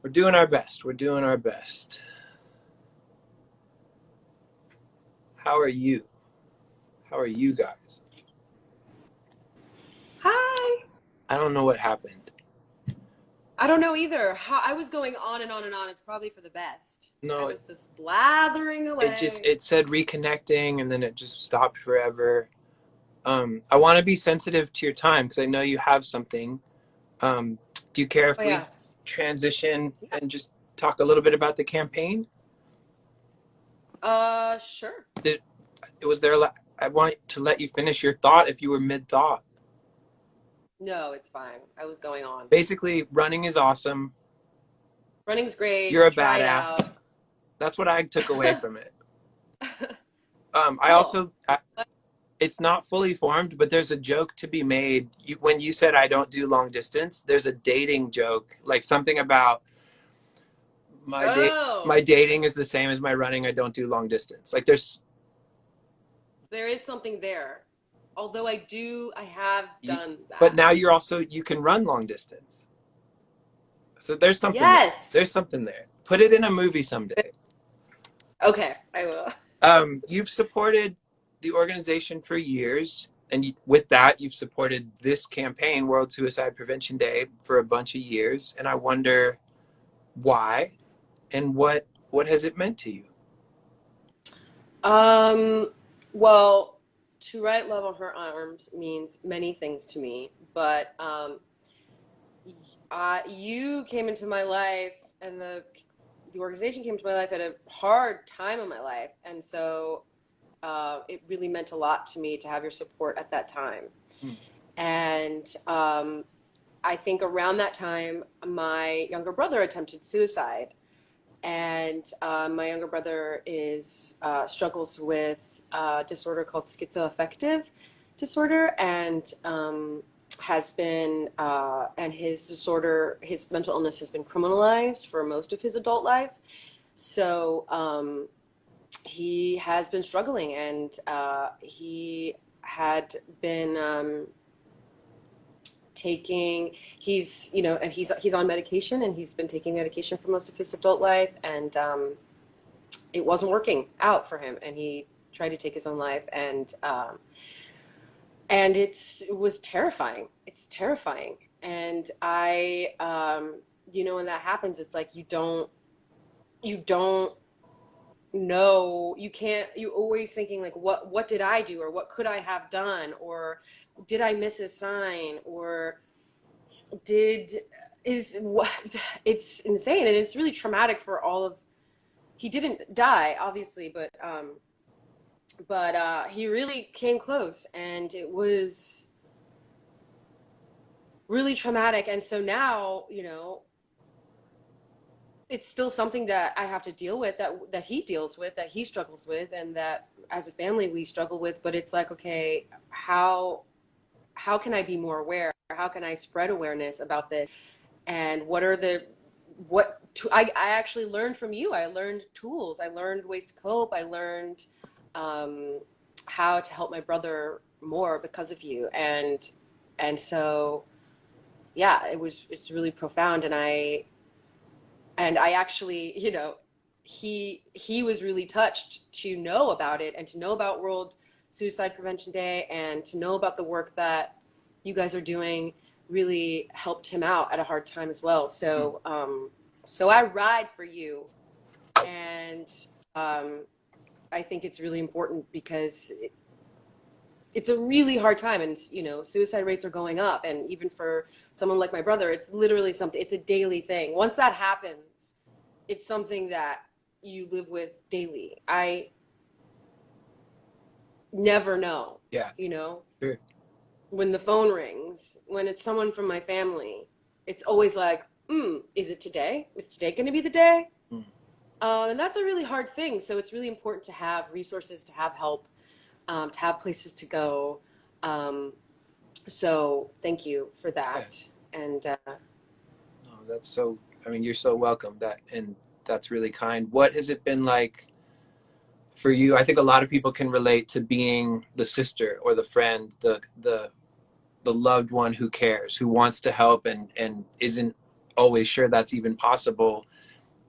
We're doing our best. We're doing our best. How are you? How are you guys? Hi. I don't know what happened. I don't know either. How I was going on and on and on. It's probably for the best. I No, was just blathering away. it said reconnecting and then it just stopped forever. I want to be sensitive to your time because I know you have something. Do you care if Oh we yeah. transition and just talk a little bit about the campaign? Sure. Was there? I want to let you finish your thought if you were mid thought. No, it's fine. I was going on. Basically, running is awesome. Running's great. You're a Try it badass. out. That's what I took away from it. I Cool. also, it's not fully formed, but there's a joke to be made. When you said I don't do long distance, there's a dating joke, like something about Oh, my dating is the same as my running. I don't do long distance. Like there is something there. Although I have done but that. now you can run long distance. So there's something there. There's Yes. something there. Put it in a movie someday. Okay, I will. You've supported the organization for years, and with that, you've supported this campaign, World Suicide Prevention Day, for a bunch of years. And I wonder why, and what has it meant to you? Um, well, to write love on her arms means many things to me, but you came into my life, and the organization came into my life at a hard time in my life, and so it really meant a lot to me to have your support at that time. Hmm. And I think around that time, my younger brother attempted suicide, and my younger brother is struggles with a disorder called schizoaffective disorder, and has been and his mental illness has been criminalized for most of his adult life. So he has been struggling, and he had been taking and he's on medication, and he's been taking medication for most of his adult life, and it wasn't working out for him, and he tried to take his own life, and it was terrifying. It's terrifying. And I when that happens, it's like you don't know, you can't, you always thinking like, what did I do, or what could I have done, or did I miss a sign, or did is what it's insane, and it's really traumatic for all of he didn't die obviously, but he really came close, and it was really traumatic. And so now, it's still something that I have to deal with, that he deals with, that he struggles with, and that as a family we struggle with. But it's like, okay, how can I be more aware? How can I spread awareness about this? And what are the what to, I actually learned from you. I learned tools. I learned ways to cope. I learned um, how to help my brother more because of you. And so yeah, it's really profound. And I actually, he was really touched to know about it, and to know about World Suicide Prevention Day, and to know about the work that you guys are doing really helped him out at a hard time as well. So I ride for you, and um, I think it's really important because it's a really hard time, and suicide rates are going up, and even for someone like my brother, it's literally something, it's a daily thing. Once that happens, it's something that you live with daily. I never know, Yeah, sure. when the phone rings, when it's someone from my family, it's always like, is it today? Is today going to be the day? Mm. And that's a really hard thing. So it's really important to have resources, to have help, to have places to go. Um, so thank you for Yeah. that. And No, that's so. I mean, you're so welcome. And that's really kind. What has it been like for you? I think a lot of people can relate to being the sister or the friend, the loved one who cares, who wants to help, and isn't always sure that's even possible.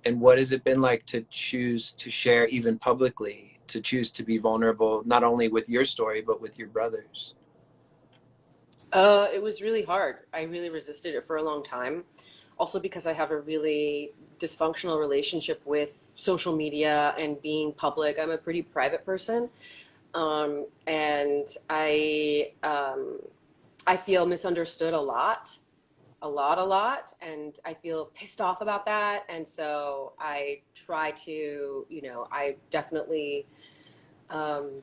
And what has it been like to choose to share even publicly, to choose to be vulnerable, not only with your story but with your brothers? It was really hard. I really resisted it for a long time. Also because I have a really dysfunctional relationship with social media and being public. I'm a pretty private person. And I feel misunderstood a lot, a lot, and I feel pissed off about that. And so I try to, I definitely um,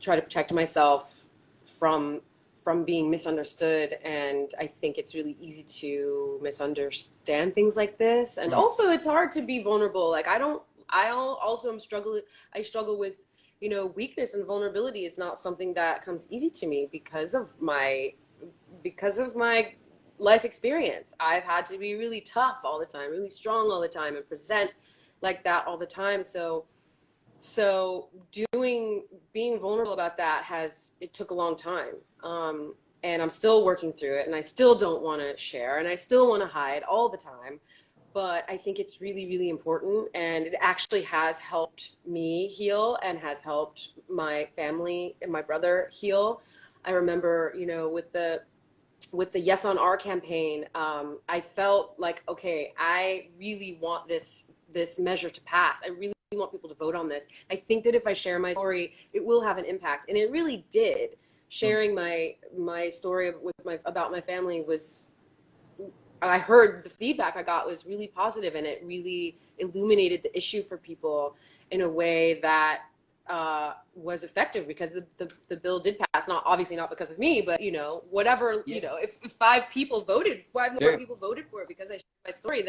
try to protect myself from being misunderstood. And I think it's really easy to misunderstand things like this. And Mm. also, it's hard to be vulnerable. Like also am struggling. I struggle with weakness and vulnerability. It's not something that comes easy to me because of my life experience. I've had to be really tough all the time, really strong all the time, and present like that all the time. So being vulnerable about that it took a long time. And I'm still working through it, and I still don't want to share, and I still want to hide all the time. But I think it's really, really important, and it actually has helped me heal and has helped my family and my brother heal. I remember, with the Yes on R campaign, I felt like, okay, I really want this measure to pass. I really want people to vote on this. I think that if I share my story, it will have an impact, and it really did. Mm. Sharing my story about my family was, I heard the feedback I got was really positive, and it really illuminated the issue for people in a way that was effective, because the bill did pass. Not obviously not because of me, but whatever, Yeah, if five more sure. people voted for it because I shared my story,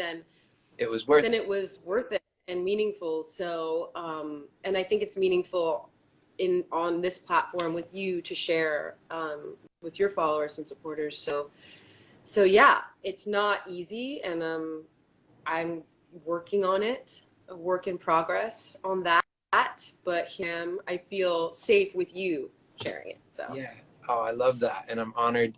It was worth then it. it was worth it and meaningful. So, and I think it's meaningful on this platform with you to share with your followers and supporters. So yeah, it's not easy, and I'm working on it, a work in progress on that. But I feel safe with you sharing it. So Yeah. Oh, I love that, and I'm honored.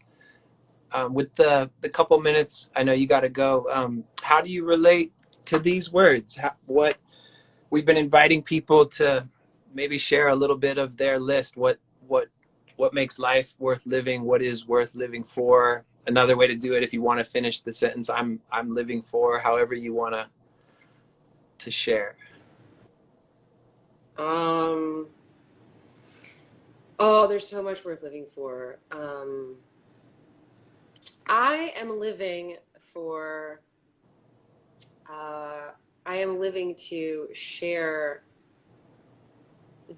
With the couple minutes, I know you got to go. How do you relate to these words? What we've been inviting people to maybe share a little bit of their list. What makes life worth living? What is worth living for? Another way to do it, if you want to finish the sentence, I'm living for. However you want to share. um, oh, there's so much worth living for. I am living for. Uh, I am living to share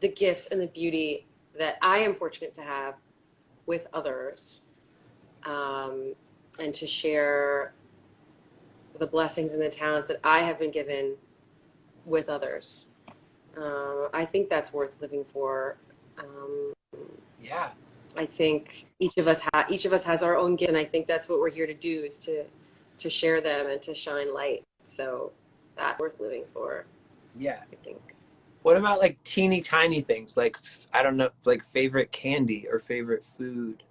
the gifts and the beauty that I am fortunate to have with others, um, and to share the blessings and the talents that I have been given with others. I think that's worth living for. Um, Yeah. I think each of us has our own gift, and I think that's what we're here to do, is to share them and to shine light. So that's worth living for, Yeah. I think. What about like teeny tiny things, like I don't know, like favorite candy or favorite food,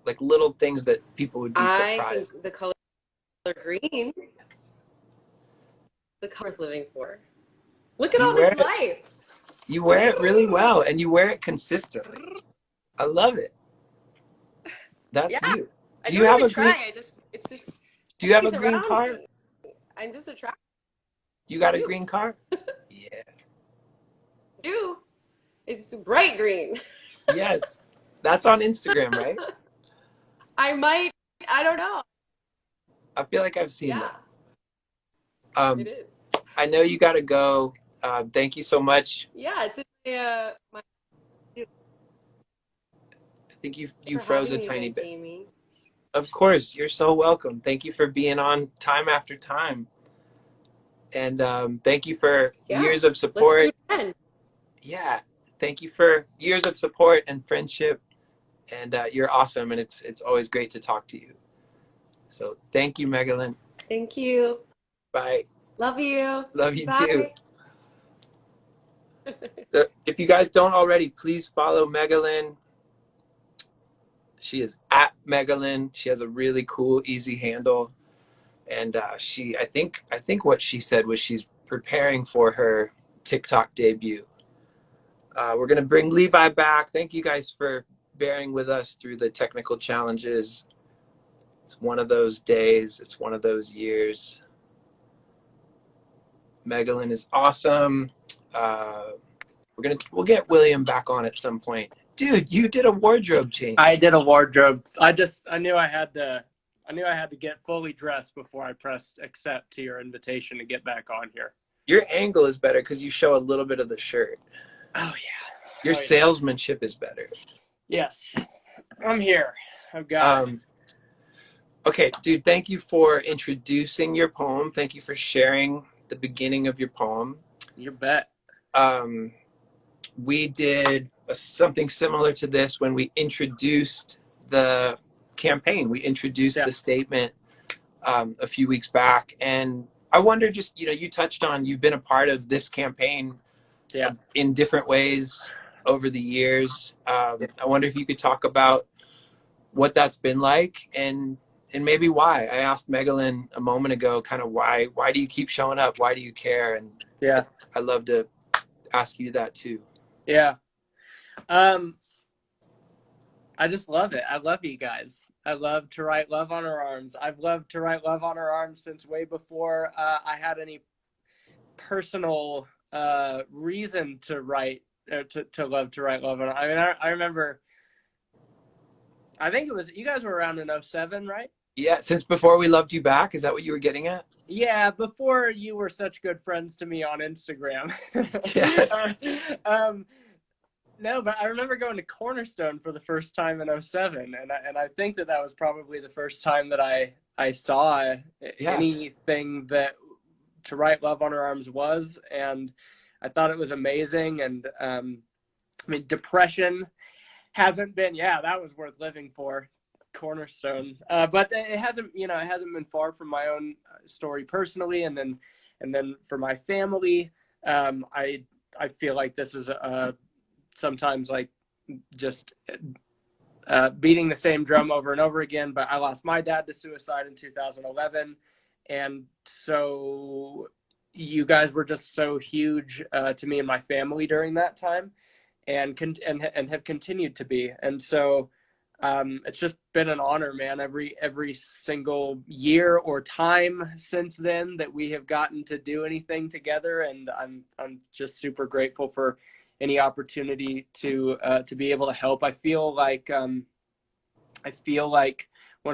like little things that people would be I surprised. think the color green, the color worth living for. Look at You all wear this it. life. You wear it really well, and you wear it consistently. I love it. Yeah, That's you. I Do you don't have even a green? try. It's just Do you have a always green around car? me. I'm just attracted. You got a You green car? Yeah. do. It's bright green. Yes. That's on Instagram, right? I might. I don't know. I feel like I've seen Yeah, that. it Um, is. I know you got to go. Thank you so much. Yeah, it's in my. I think you For froze having a me tiny again, bit. Jamie. Of course, you're so welcome. Thank you for being on time after time. And thank you for Yeah, years of let's do support. it again. Yeah. Thank you for years of support and friendship. And you're awesome. And it's always great to talk to you. So thank you, Megalyn. Thank you. Bye. Love you. Love you too. Bye. If you guys don't already, please follow Megalyn. She is at Megalyn. She has a really cool, easy handle. And I think what she said was she's preparing for her TikTok debut. We're gonna bring Levi back. Thank you guys for bearing with us through the technical challenges. It's one of those days. It's one of those years. Megalyn is awesome. We'll get William back on at some point. Dude, you did a wardrobe change. I did a wardrobe. I knew I had to get fully dressed before I pressed accept to your invitation to get back on here. Your angle is better because you show a little bit of the shirt. Oh yeah. Your salesmanship is better. Yes. I'm here. I've got it. Okay, dude, thank you for introducing your poem. Thank you for sharing the beginning of your poem. You bet. We did something similar to this when we introduced the campaign. We introduced the statement a few weeks back. And I wonder, just, you touched on, you've been a part of this campaign in different ways over the years. I wonder if you could talk about what that's been like and maybe why. I asked Megalyn a moment ago, kind of why do you keep showing up? Why do you care? And I'd love to ask you that too. Yeah. I just love it. I love you guys. I love to write Love on Her Arms. I've loved to write Love on Her Arms since way before I had any personal reason to write, to love to write Love on Her Arms. I mean, I remember, I think it was, you guys were around in 2007, right? Yeah, since before we loved you back. Is that what you were getting at? Yeah, before you were such good friends to me on Instagram. Yes. No, but I remember going to Cornerstone for the first time in 2007, and I think that was probably the first time that I saw anything that To Write Love on Her Arms was, and I thought it was amazing. And I mean, depression hasn't been, that was worth living for, Cornerstone, but it hasn't been far from my own story personally, and then for my family. I feel like this is sometimes like just beating the same drum over and over again, but I lost my dad to suicide in 2011, and so you guys were just so huge to me and my family during that time, and have continued to be. And so it's just been an honor, man, every single year or time since then that we have gotten to do anything together, and I'm just super grateful for any opportunity to be able to help. I feel like one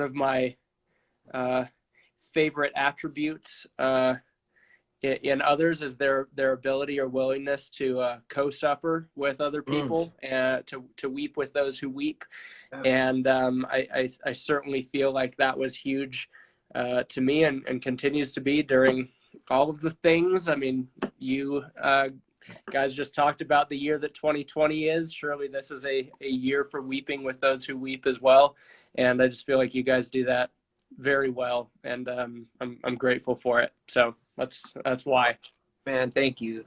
of my favorite attributes in others is their ability or willingness to co-suffer with other people, and to weep with those who weep. And I certainly feel like that was huge to me, and continues to be during all of the things. I mean, you guys just talked about the year that 2020 is. Surely this is a year for weeping with those who weep as well. And I just feel like you guys do that very well, and I'm grateful for it. So that's why. Man, thank you.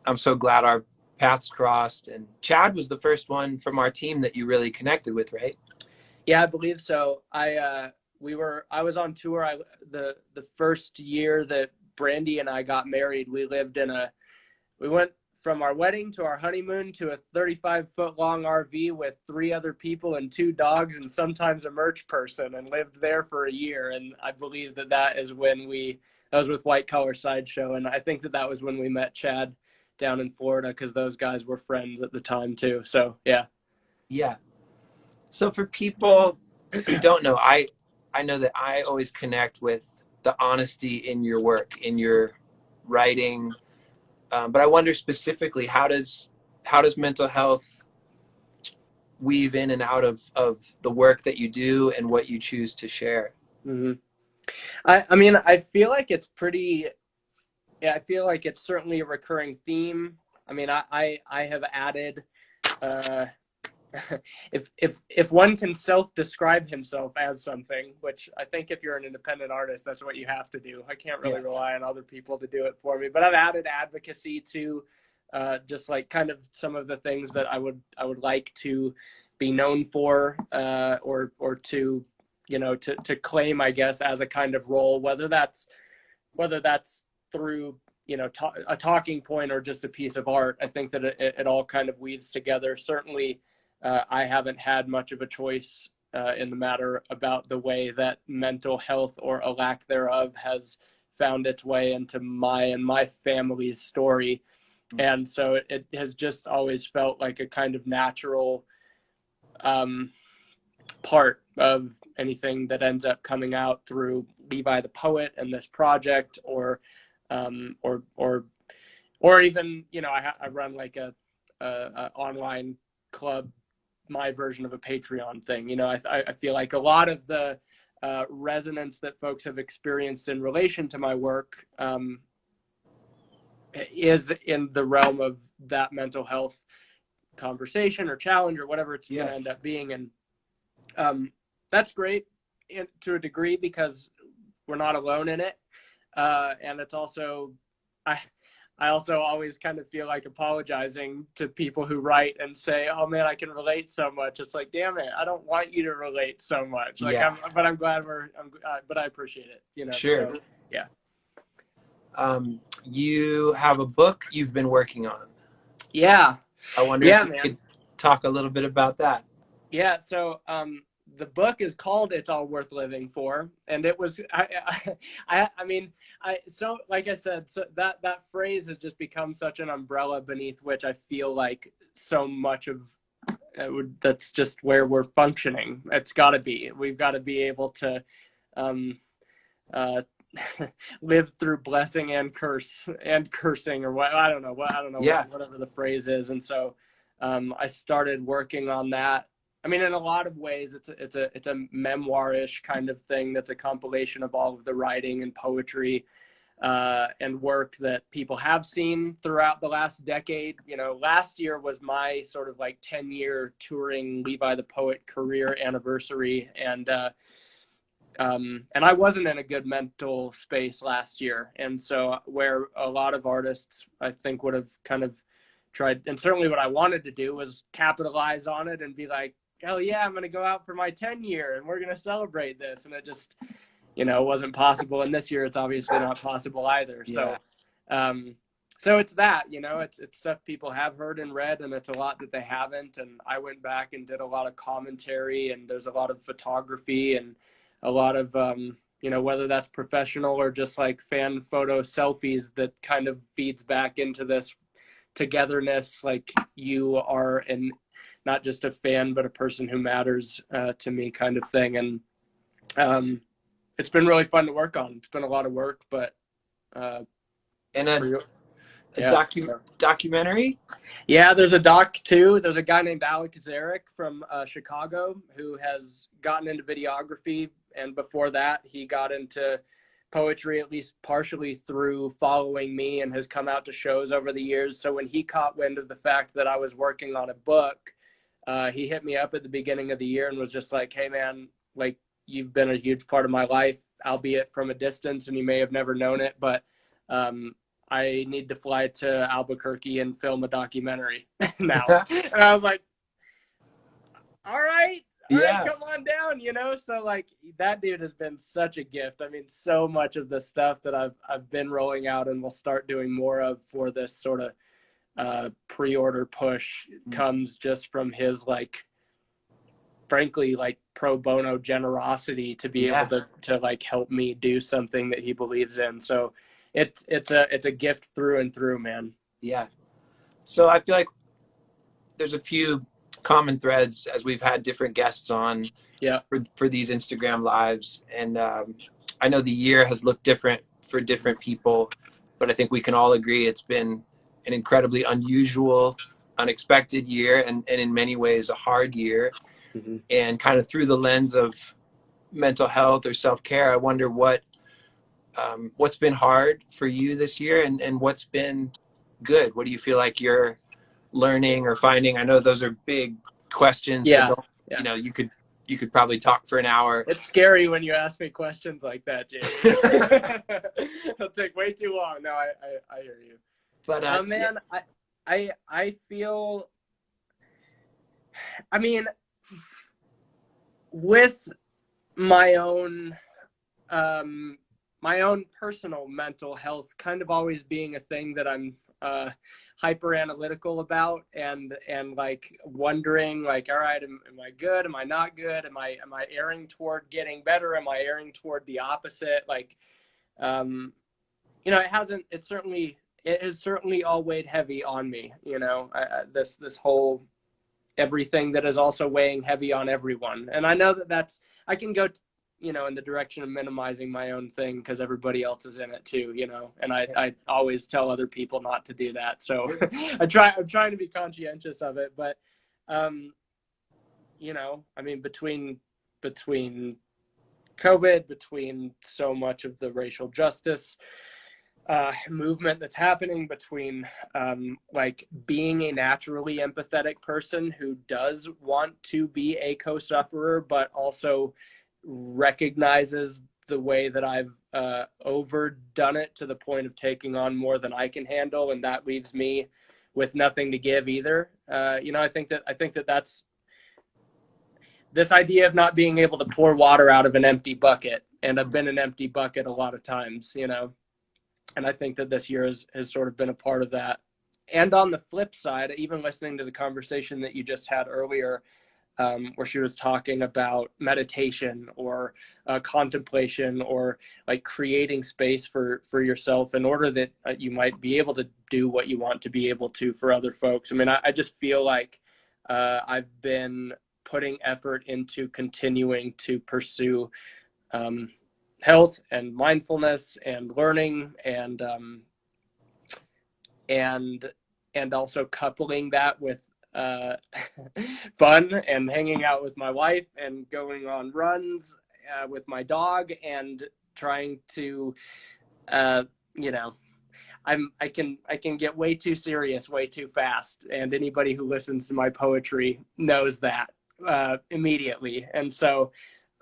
I'm so glad our paths crossed. And Chad was the first one from our team that you really connected with, right? Yeah, I believe so. I was on tour. The first year that Brandy and I got married, we went from our wedding to our honeymoon to a 35-foot long RV with 3 other people and 2 dogs and sometimes a merch person, and lived there for a year. And I believe that is when that was with White Collar Sideshow. And I think that was when we met Chad down in Florida, because those guys were friends at the time too. So, yeah. Yeah. So for people who don't know, I know that I always connect with the honesty in your work, in your writing. But I wonder specifically, how does mental health weave in and out of the work that you do and what you choose to share? Mm-hmm. I mean, I feel like it's I feel like it's certainly a recurring theme. I mean, I have added, if one can self-describe himself as something, which I think if you're an independent artist, that's what you have to do. I can't really rely on other people to do it for me, but I've added advocacy to just like kind of some of the things that I would like to be known for, or to, to claim, I guess, as a kind of role, whether that's through, a talking point or just a piece of art. I think that it all kind of weaves together. Certainly I haven't had much of a choice in the matter about the way that mental health, or a lack thereof, has found its way into my and my family's story. And so it has just always felt like a kind of natural part of anything that ends up coming out through Levi the Poet and this project, or even, you know, I run like a online club, my version of a Patreon thing. You know, I feel like a lot of the resonance that folks have experienced in relation to my work is in the realm of that mental health conversation or challenge or whatever it's going to end up being. And that's great to a degree, because we're not alone in it. And it's also, I also always kind of feel like apologizing to people who write and say, "Oh man, I can relate so much." It's like, damn it, I don't want you to relate so much. Like, but I'm glad but I appreciate it. You know. Sure. So, yeah. You have a book you've been working on. Yeah. I wonder if you could talk a little bit about that. Yeah. So, the book is called "It's All Worth Living For," and it was, I mean, so like I said, so that phrase has just become such an umbrella beneath which I feel like so much of that's just where we're functioning. It's got to be. We've got to be able to live through blessing and cursing, or what, I don't know, whatever the phrase is. And so I started working on that. I mean, in a lot of ways, it's a memoir-ish kind of thing that's a compilation of all of the writing and poetry and work that people have seen throughout the last decade. You know, last year was my sort of like 10-year touring Levi the Poet career anniversary, and I wasn't in a good mental space last year. And so where a lot of artists, I think, would have kind of tried, and certainly what I wanted to do was capitalize on it and be like, hell yeah, I'm going to go out for my 10-year and we're going to celebrate this. And it just, you know, wasn't possible. And this year it's obviously not possible either. Yeah. So it's that, you know, it's stuff people have heard and read, and it's a lot that they haven't. And I went back and did a lot of commentary, and there's a lot of photography and a lot of, you know, whether that's professional or just like fan photo selfies, that kind of feeds back into this togetherness. Like, you are not just a fan, but a person who matters to me, kind of thing. And it's been really fun to work on. It's been a lot of work, but documentary? Yeah, there's a doc too. There's a guy named Alex Zarek from Chicago who has gotten into videography, and before that he got into poetry, at least partially through following me, and has come out to shows over the years. So when he caught wind of the fact that I was working on a book, he hit me up at the beginning of the year and was just like, "Hey man, like, you've been a huge part of my life, albeit from a distance, and you may have never known it, but I need to fly to Albuquerque and film a documentary now." And I was like, all right, come on down, you know? So like, that dude has been such a gift. I mean, so much of the stuff that I've been rolling out and will start doing more of for this sort of pre-order push comes just from his, like, frankly, like, pro bono generosity to be able to like help me do something that he believes in. So it's a gift through and through, man. Yeah. So I feel like there's a few common threads as we've had different guests on for these Instagram lives. And I know the year has looked different for different people, but I think we can all agree it's been an incredibly unusual, unexpected year, and in many ways a hard year. Mm-hmm. And kind of through the lens of mental health or self-care, I wonder what's been hard for you this year, and what's been good. What do you feel like you're learning or finding? I know those are big questions. Yeah. So you know, you could probably talk for an hour. It's scary when you ask me questions like that, Jamie. It'll take way too long. No, I hear you. But man, yeah. I feel, I mean, with my own personal mental health kind of always being a thing that I'm hyper analytical about, and like wondering like, all right, am I good? Am I not good? Am I erring toward getting better? Am I erring toward the opposite? Like, you know, it has certainly all weighed heavy on me, you know, this whole everything that is also weighing heavy on everyone. And I know that I can go, you know, in the direction of minimizing my own thing because everybody else is in it too, you know, and I always tell other people not to do that. So I'm trying to be conscientious of it, but, you know, I mean, between COVID, between so much of the racial justice movement that's happening, between like being a naturally empathetic person who does want to be a co-sufferer, but also recognizes the way that I've overdone it to the point of taking on more than I can handle, and that leaves me with nothing to give either. You know, I think that that's this idea of not being able to pour water out of an empty bucket, and I've been an empty bucket a lot of times, you know. And I think that this year has sort of been a part of that. And on the flip side, even listening to the conversation that you just had earlier, where she was talking about meditation or contemplation, or like creating space for yourself in order that you might be able to do what you want to be able to for other folks. I mean, I just feel like I've been putting effort into continuing to pursue health and mindfulness and learning, and also coupling that with fun and hanging out with my wife and going on runs with my dog, and trying to you know, I can get way too serious way too fast, and anybody who listens to my poetry knows that immediately. And so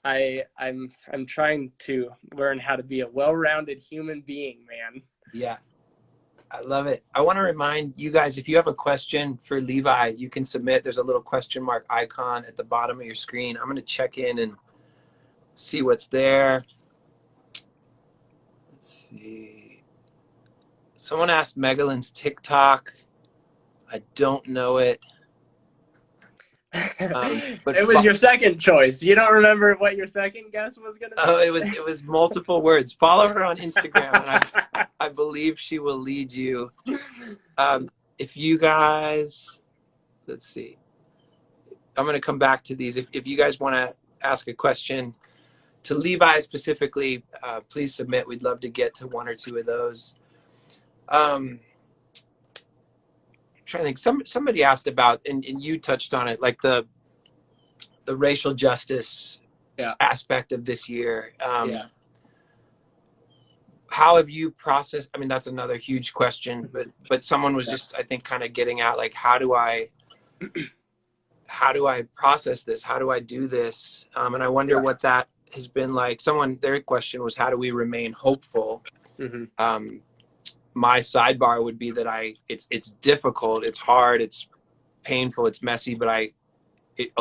I'm trying to learn how to be a well-rounded human being, man. Yeah, I love it. I want to remind you guys, if you have a question for Levi, you can submit. There's a little question mark icon at the bottom of your screen. I'm going to check in and see what's there. Let's see. Someone asked Megalyn's TikTok. I don't know it. But it was your second choice. You don't remember what your second guess was going to be? Oh, it was multiple words. Follow her on Instagram, and I believe she will lead you. If you guys, let's see. I'm going to come back to these. If you guys want to ask a question to Levi specifically, please submit. We'd love to get to one or two of those. Trying to think, somebody asked about, and you touched on it, like the racial justice aspect of this year. How have you processed? I mean, that's another huge question, but someone was just, I think, kind of getting at like, how do I process this? How do I do this? And I wonder what that has been like. Their question was, how do we remain hopeful? Mm-hmm. My sidebar would be that it's difficult, it's hard, it's painful, it's messy, but a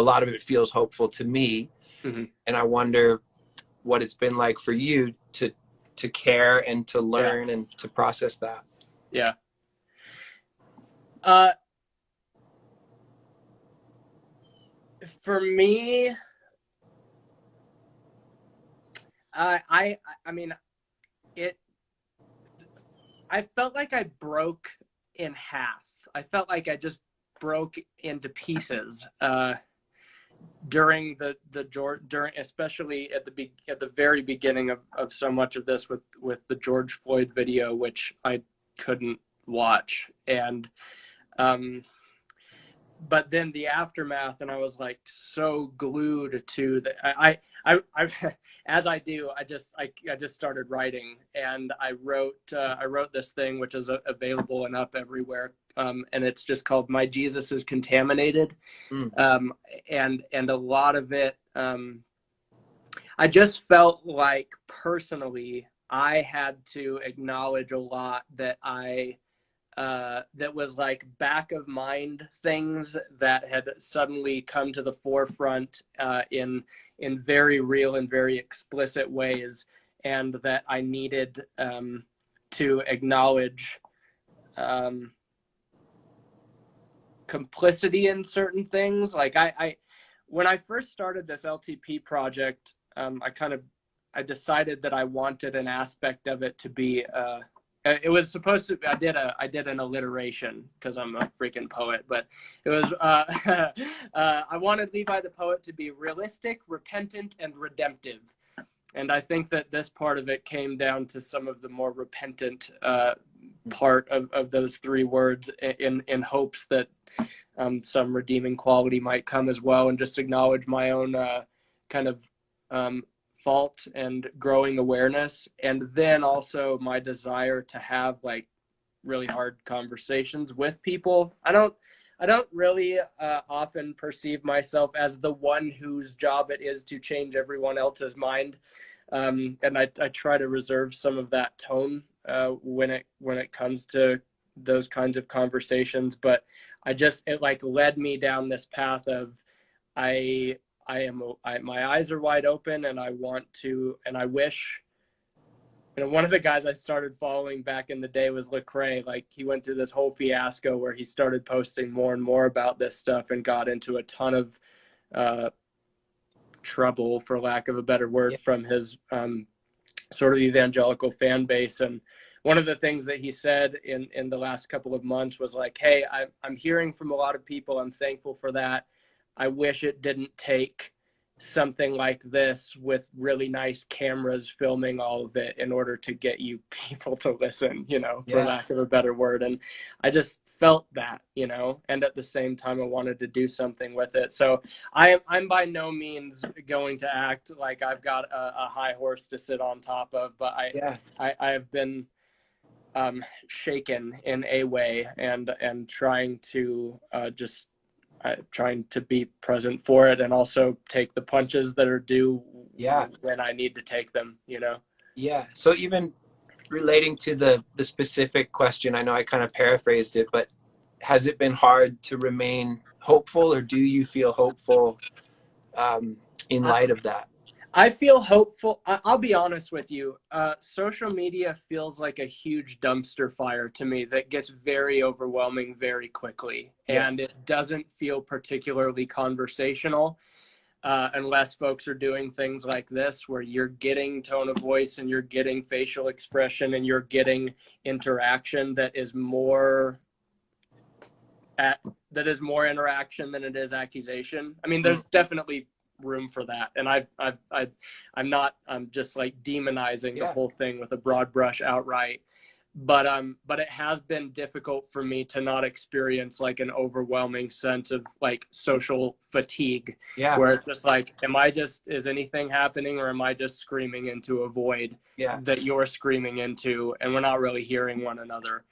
lot of it feels hopeful to me. Mm-hmm. And I wonder what it's been like for you to care and to learn and to process that. Yeah. For me, I mean, I felt like I broke in half. I felt like I just broke into pieces during especially at the very beginning of so much of this with the George Floyd video, which I couldn't watch, and but then the aftermath, and I was like so glued to I as I do, I just started writing, and I wrote this thing which is available and up everywhere, and it's just called My Jesus is Contaminated. And a lot of it, I just felt like personally I had to acknowledge a lot that that was like back of mind things that had suddenly come to the forefront in very real and very explicit ways, and that I needed to acknowledge complicity in certain things. Like I when I first started this LTP project, I decided that I wanted an aspect of it to be it was supposed to. I did an alliteration because I'm a freaking poet, but it was I wanted Levi the Poet to be realistic, repentant, and redemptive. And I think that this part of it came down to some of the more repentant part of those three words, in hopes that some redeeming quality might come as well, and just acknowledge my own kind of fault and growing awareness, and then also my desire to have like really hard conversations with people. I don't really often perceive myself as the one whose job it is to change everyone else's mind, and I try to reserve some of that tone when it comes to those kinds of conversations. But it like led me down this path of my eyes are wide open, and I want to, and I wish, one of the guys I started following back in the day was Lecrae. Like, he went through this whole fiasco where he started posting more and more about this stuff and got into a ton of trouble, for lack of a better word, from his sort of evangelical fan base. And one of the things that he said in the last couple of months was like, hey, I'm hearing from a lot of people. I'm thankful for that. I wish it didn't take something like this with really nice cameras filming all of it in order to get you people to listen, for lack of a better word. And I just felt that, and at the same time, I wanted to do something with it. So I'm by no means going to act like I've got a high horse to sit on top of, but I have been shaken in a way, and trying to trying to be present for it, and also take the punches that are due when I need to take them, Yeah. So even relating to the specific question, I know I kind of paraphrased it, but has it been hard to remain hopeful, or do you feel hopeful in light of that? I feel hopeful. I'll be honest with you. Social media feels like a huge dumpster fire to me that gets very overwhelming very quickly. Yes. And it doesn't feel particularly conversational unless folks are doing things like this, where you're getting tone of voice and you're getting facial expression and you're getting interaction that is more interaction than it is accusation. I mean, there's definitely room for that, and I'm just like demonizing the whole thing with a broad brush outright, but it has been difficult for me to not experience like an overwhelming sense of like social fatigue, where it's just like, is anything happening, or am I just screaming into a void that you're screaming into, and we're not really hearing one another.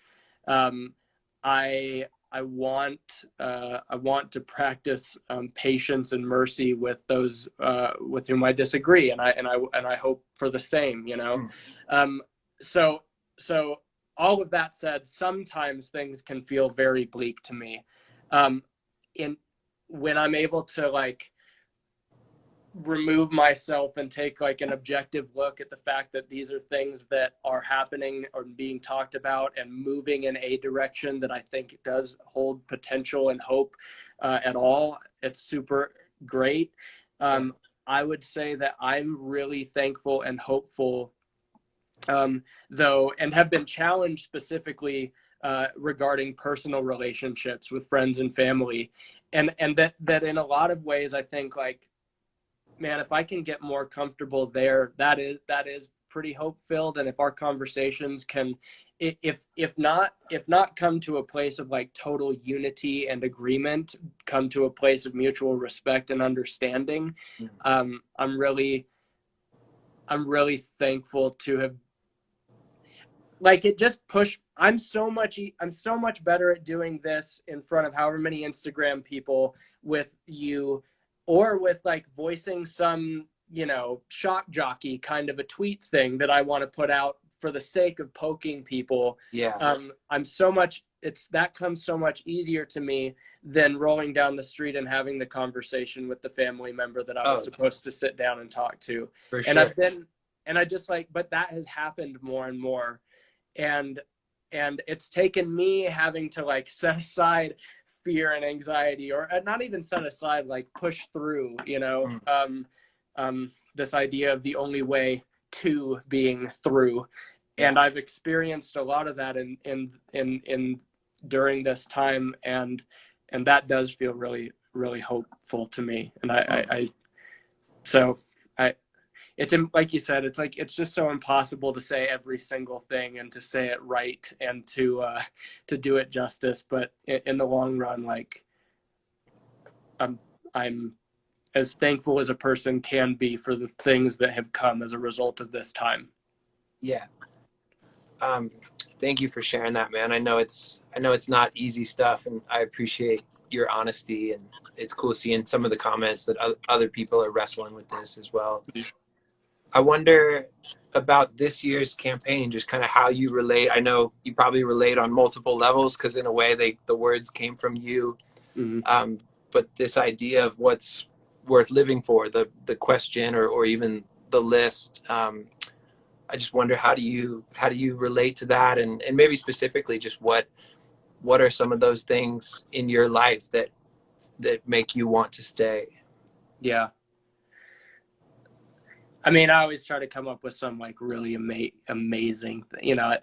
I want to practice patience and mercy with those with whom I disagree, and I hope for the same, So all of that said, sometimes things can feel very bleak to me, when I'm able to like remove myself and take like an objective look at the fact that these are things that are happening or being talked about and moving in a direction that I think does hold potential and hope at all. It's super great. I would say that I'm really thankful and hopeful, though, and have been challenged specifically regarding personal relationships with friends and family, and that in a lot of ways, I think like, man, if I can get more comfortable there, that is pretty hope-filled. And if our conversations can, if not come to a place of like total unity and agreement, come to a place of mutual respect and understanding, I'm really thankful to have, like, it just pushed. I'm so much better at doing this in front of however many Instagram people with you, or with like voicing some, shock jockey kind of a tweet thing that I want to put out for the sake of poking people. That comes so much easier to me than rolling down the street and having the conversation with the family member that I was supposed to sit down and talk to. For sure. But that has happened more and more. And and it's taken me having to like set aside fear and anxiety, or not even set aside, like push through, you know, this idea of the only way to being through. And I've experienced a lot of that in during this time, and that does feel really, really hopeful to me. And it's like you said, it's like, it's just so impossible to say every single thing and to say it right and to do it justice. But in the long run, like I'm as thankful as a person can be for the things that have come as a result of this time. Yeah. Thank you for sharing that, man. I know it's not easy stuff, and I appreciate your honesty, and it's cool seeing some of the comments that other people are wrestling with this as well. I wonder about this year's campaign, just kind of how you relate. I know you probably relate on multiple levels because in a way the words came from you. But this idea of what's worth living for, the question or even the list, I just wonder how do you relate to that, and maybe specifically just what are some of those things in your life that make you want to stay? Yeah. I mean, I always try to come up with some like really amazing thing, you know.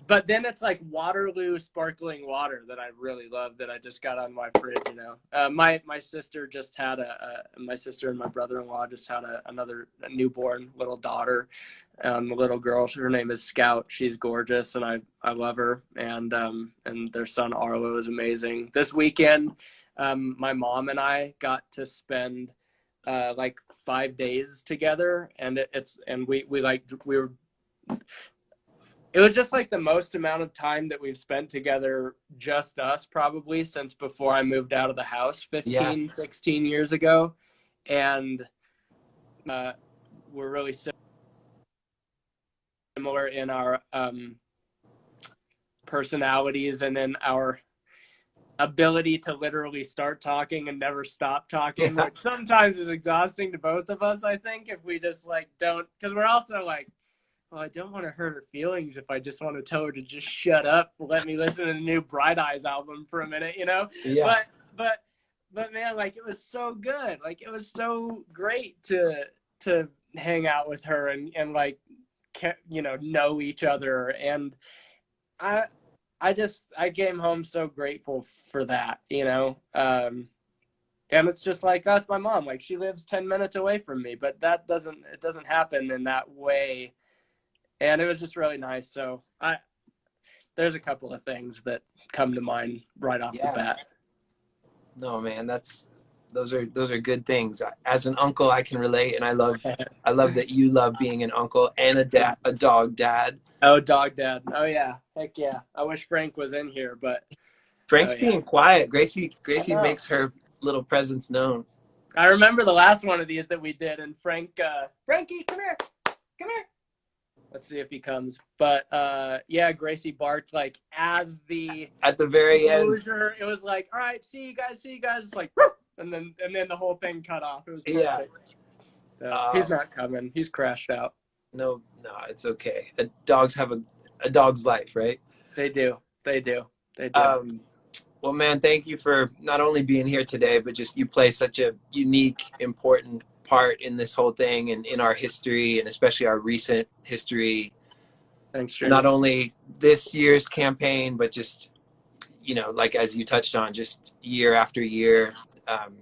But then it's like Waterloo sparkling water that I really love that I just got on my fridge, you know. My sister just had my sister and my brother-in-law just had another newborn little daughter, a little girl. Her name is Scout. She's gorgeous, and I love her. And their son Arlo is amazing. This weekend, my mom and I got to spend like 5 days together, and it was just like the most amount of time that we've spent together, just us, probably since before I moved out of the house 16 years ago. And we're really similar in our personalities and in our ability to literally start talking and never stop talking, which sometimes is exhausting to both of us, I think, if we just like don't, because we're also like, well, I don't want to hurt her feelings if I just want to tell her to just shut up, let me listen to the new Bright Eyes album for a minute, you know? Yeah. But man, like, it was so good. Like, it was so great to hang out with her and like, you know each other. And I came home so grateful for that, you know? And it's just like us, my mom, like she lives 10 minutes away from me, but it doesn't happen in that way. And it was just really nice. So there's a couple of things that come to mind right off the bat. No, man, those are good things. As an uncle, I can relate, and I love that you love being an uncle and a dog dad. Oh, dog dad. Oh yeah. Heck yeah. I wish Frank was in here, but Frank's being quiet. Gracie makes her little presence known. I remember the last one of these that we did, and Frankie, come here. Let's see if he comes. But yeah, Gracie barked like at the very end. It was like, all right, see you guys. It's like, and then the whole thing cut off. It was perfect. Yeah. He's not coming. He's crashed out. No, it's okay. Dogs have a dog's life, right? They do. Well, man, thank you for not only being here today, but just you play such a unique, important part in this whole thing and in our history, and especially our recent history. Thanks, Jamie. Not only this year's campaign, but just, you know, like as you touched on, just year after year.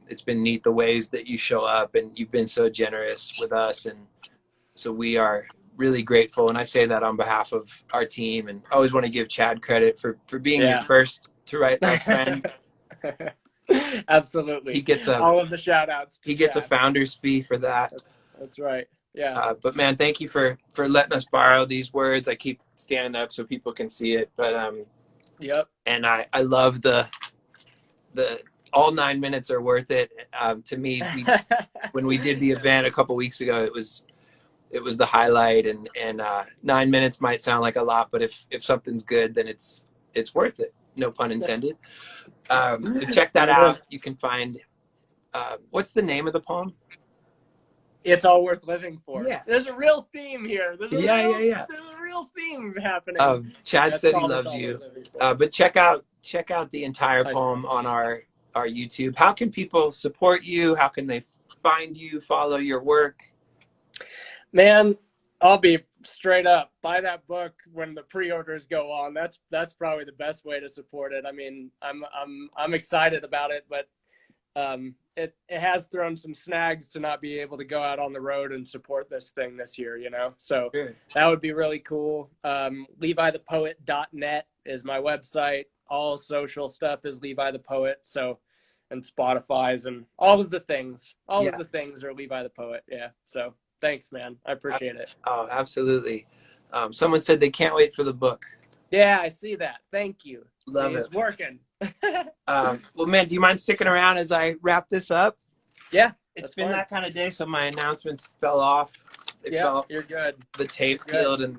It's been neat the ways that you show up, and you've been so generous with us, and so we are really grateful. And I say that on behalf of our team, and I always want to give Chad credit for being your first to write that friend. Absolutely. He gets all of the shout outs. He gets a founder's fee for that. That's right. Yeah. But man, thank you for letting us borrow these words. I keep standing up so people can see it, but yep. And I love the all 9 minutes are worth it. To me, when we did the event a couple weeks ago, it was the highlight, and 9 minutes might sound like a lot, but if something's good, then it's worth it. No pun intended. So check that out. You can find, what's the name of the poem? It's all worth living for. Yeah. There's a real theme here. There's a real theme happening. Chad That's said he called It's loves All you. Worth Living For. But check out the entire poem on our YouTube. How can people support you? How can they find you, follow your work? Man, I'll be straight up. Buy that book when the pre-orders go on. That's probably the best way to support it. I mean, I'm excited about it, but it has thrown some snags to not be able to go out on the road and support this thing this year, you know? So that would be really cool. LeviThePoet.net is my website. All social stuff is Levi the Poet. So, and Spotify's and all of the things. All of the things are Levi the Poet. Yeah. So thanks, man. I appreciate it. Oh, absolutely. Someone said they can't wait for the book. Yeah, I see that. Thank you. Love it. It's working. Well, man, do you mind sticking around as I wrap this up? Yeah. It's been that kind of day, so my announcements fell off. You're good. The tape peeled, and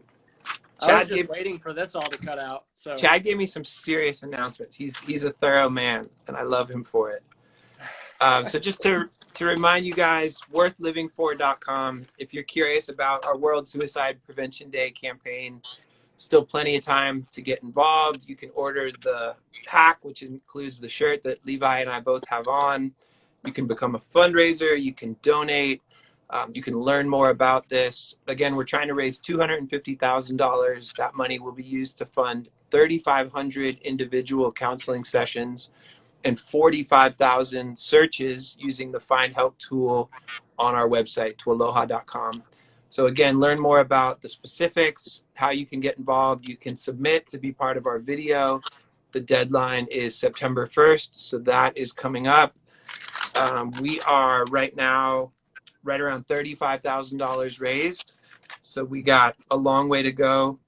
I was just waiting for this all to cut out. So Chad gave me some serious announcements. He's a thorough man, and I love him for it. So just to remind you guys, worthlivingfor.com. If you're curious about our World Suicide Prevention Day campaign, still plenty of time to get involved. You can order the pack, which includes the shirt that Levi and I both have on. You can become a fundraiser. You can donate. You can learn more about this. Again, we're trying to raise $250,000. That money will be used to fund 3,500 individual counseling sessions and 45,000 searches using the Find Help tool on our website, TWLOHA.com. So again, learn more about the specifics, how you can get involved. You can submit to be part of our video. The deadline is September 1st, so that is coming up. We are right now right around $35,000 raised. So we got a long way to go,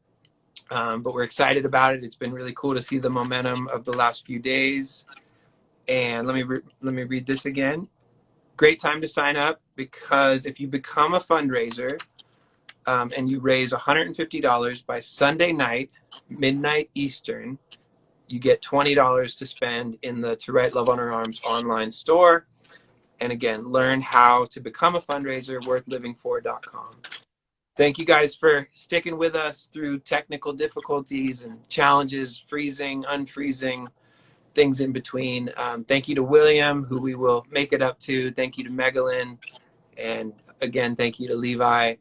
but we're excited about it. It's been really cool to see the momentum of the last few days. And let me read this again. Great time to sign up, because if you become a fundraiser and you raise $150 by Sunday night, midnight Eastern, you get $20 to spend in the To Write Love on Her Arms online store. And again, learn how to become a fundraiser, worthlivingfor.com. Thank you guys for sticking with us through technical difficulties and challenges, freezing, unfreezing, things in between. Thank you to William, who we will make it up to. Thank you to Megalyn. And again, thank you to Levi.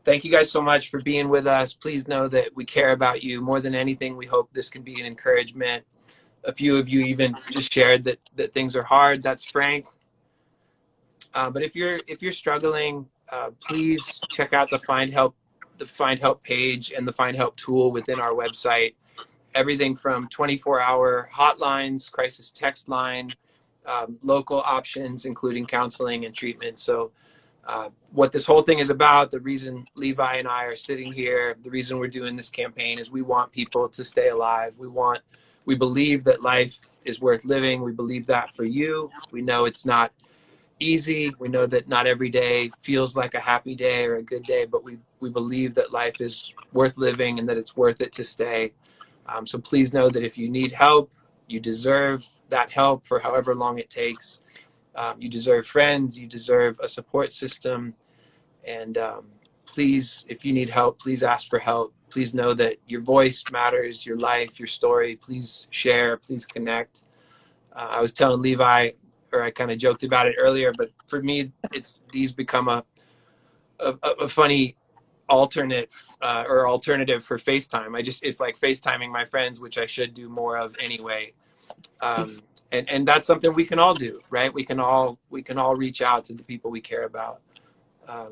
Thank you guys so much for being with us. Please know that we care about you more than anything. We hope this can be an encouragement. A few of you even just shared that things are hard. That's frank. But if you're struggling, please check out the Find Help page and the Find Help tool within our website. Everything from 24-hour hotlines, crisis text line, local options, including counseling and treatment. So what this whole thing is about, the reason Levi and I are sitting here, the reason we're doing this campaign is we want people to stay alive. We believe that life is worth living. We believe that for you. We know it's not easy. We know that not every day feels like a happy day or a good day, but we believe that life is worth living and that it's worth it to stay. So please know that if you need help, you deserve that help for however long it takes. You deserve friends. You deserve a support system. And please, if you need help, please ask for help. Please know that your voice matters, your life, your story. Please share, please connect. I was telling Levi, or I kind of joked about it earlier, but for me, these become a funny alternative for FaceTime. It's like FaceTiming my friends, which I should do more of anyway. And that's something we can all do, right? We can all reach out to the people we care about.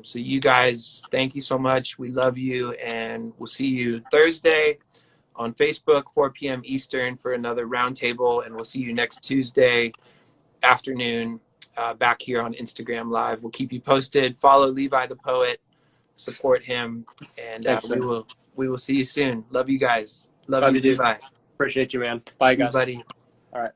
So you guys, thank you so much. We love you, and we'll see you Thursday on Facebook, 4 p.m. Eastern for another roundtable, and we'll see you next Tuesday afternoon back here on Instagram Live. We'll keep you posted. Follow Levi the Poet, support him, and we will see you soon. Love you guys. Love you, Levi. Appreciate you, man. Bye, guys. Buddy. All right.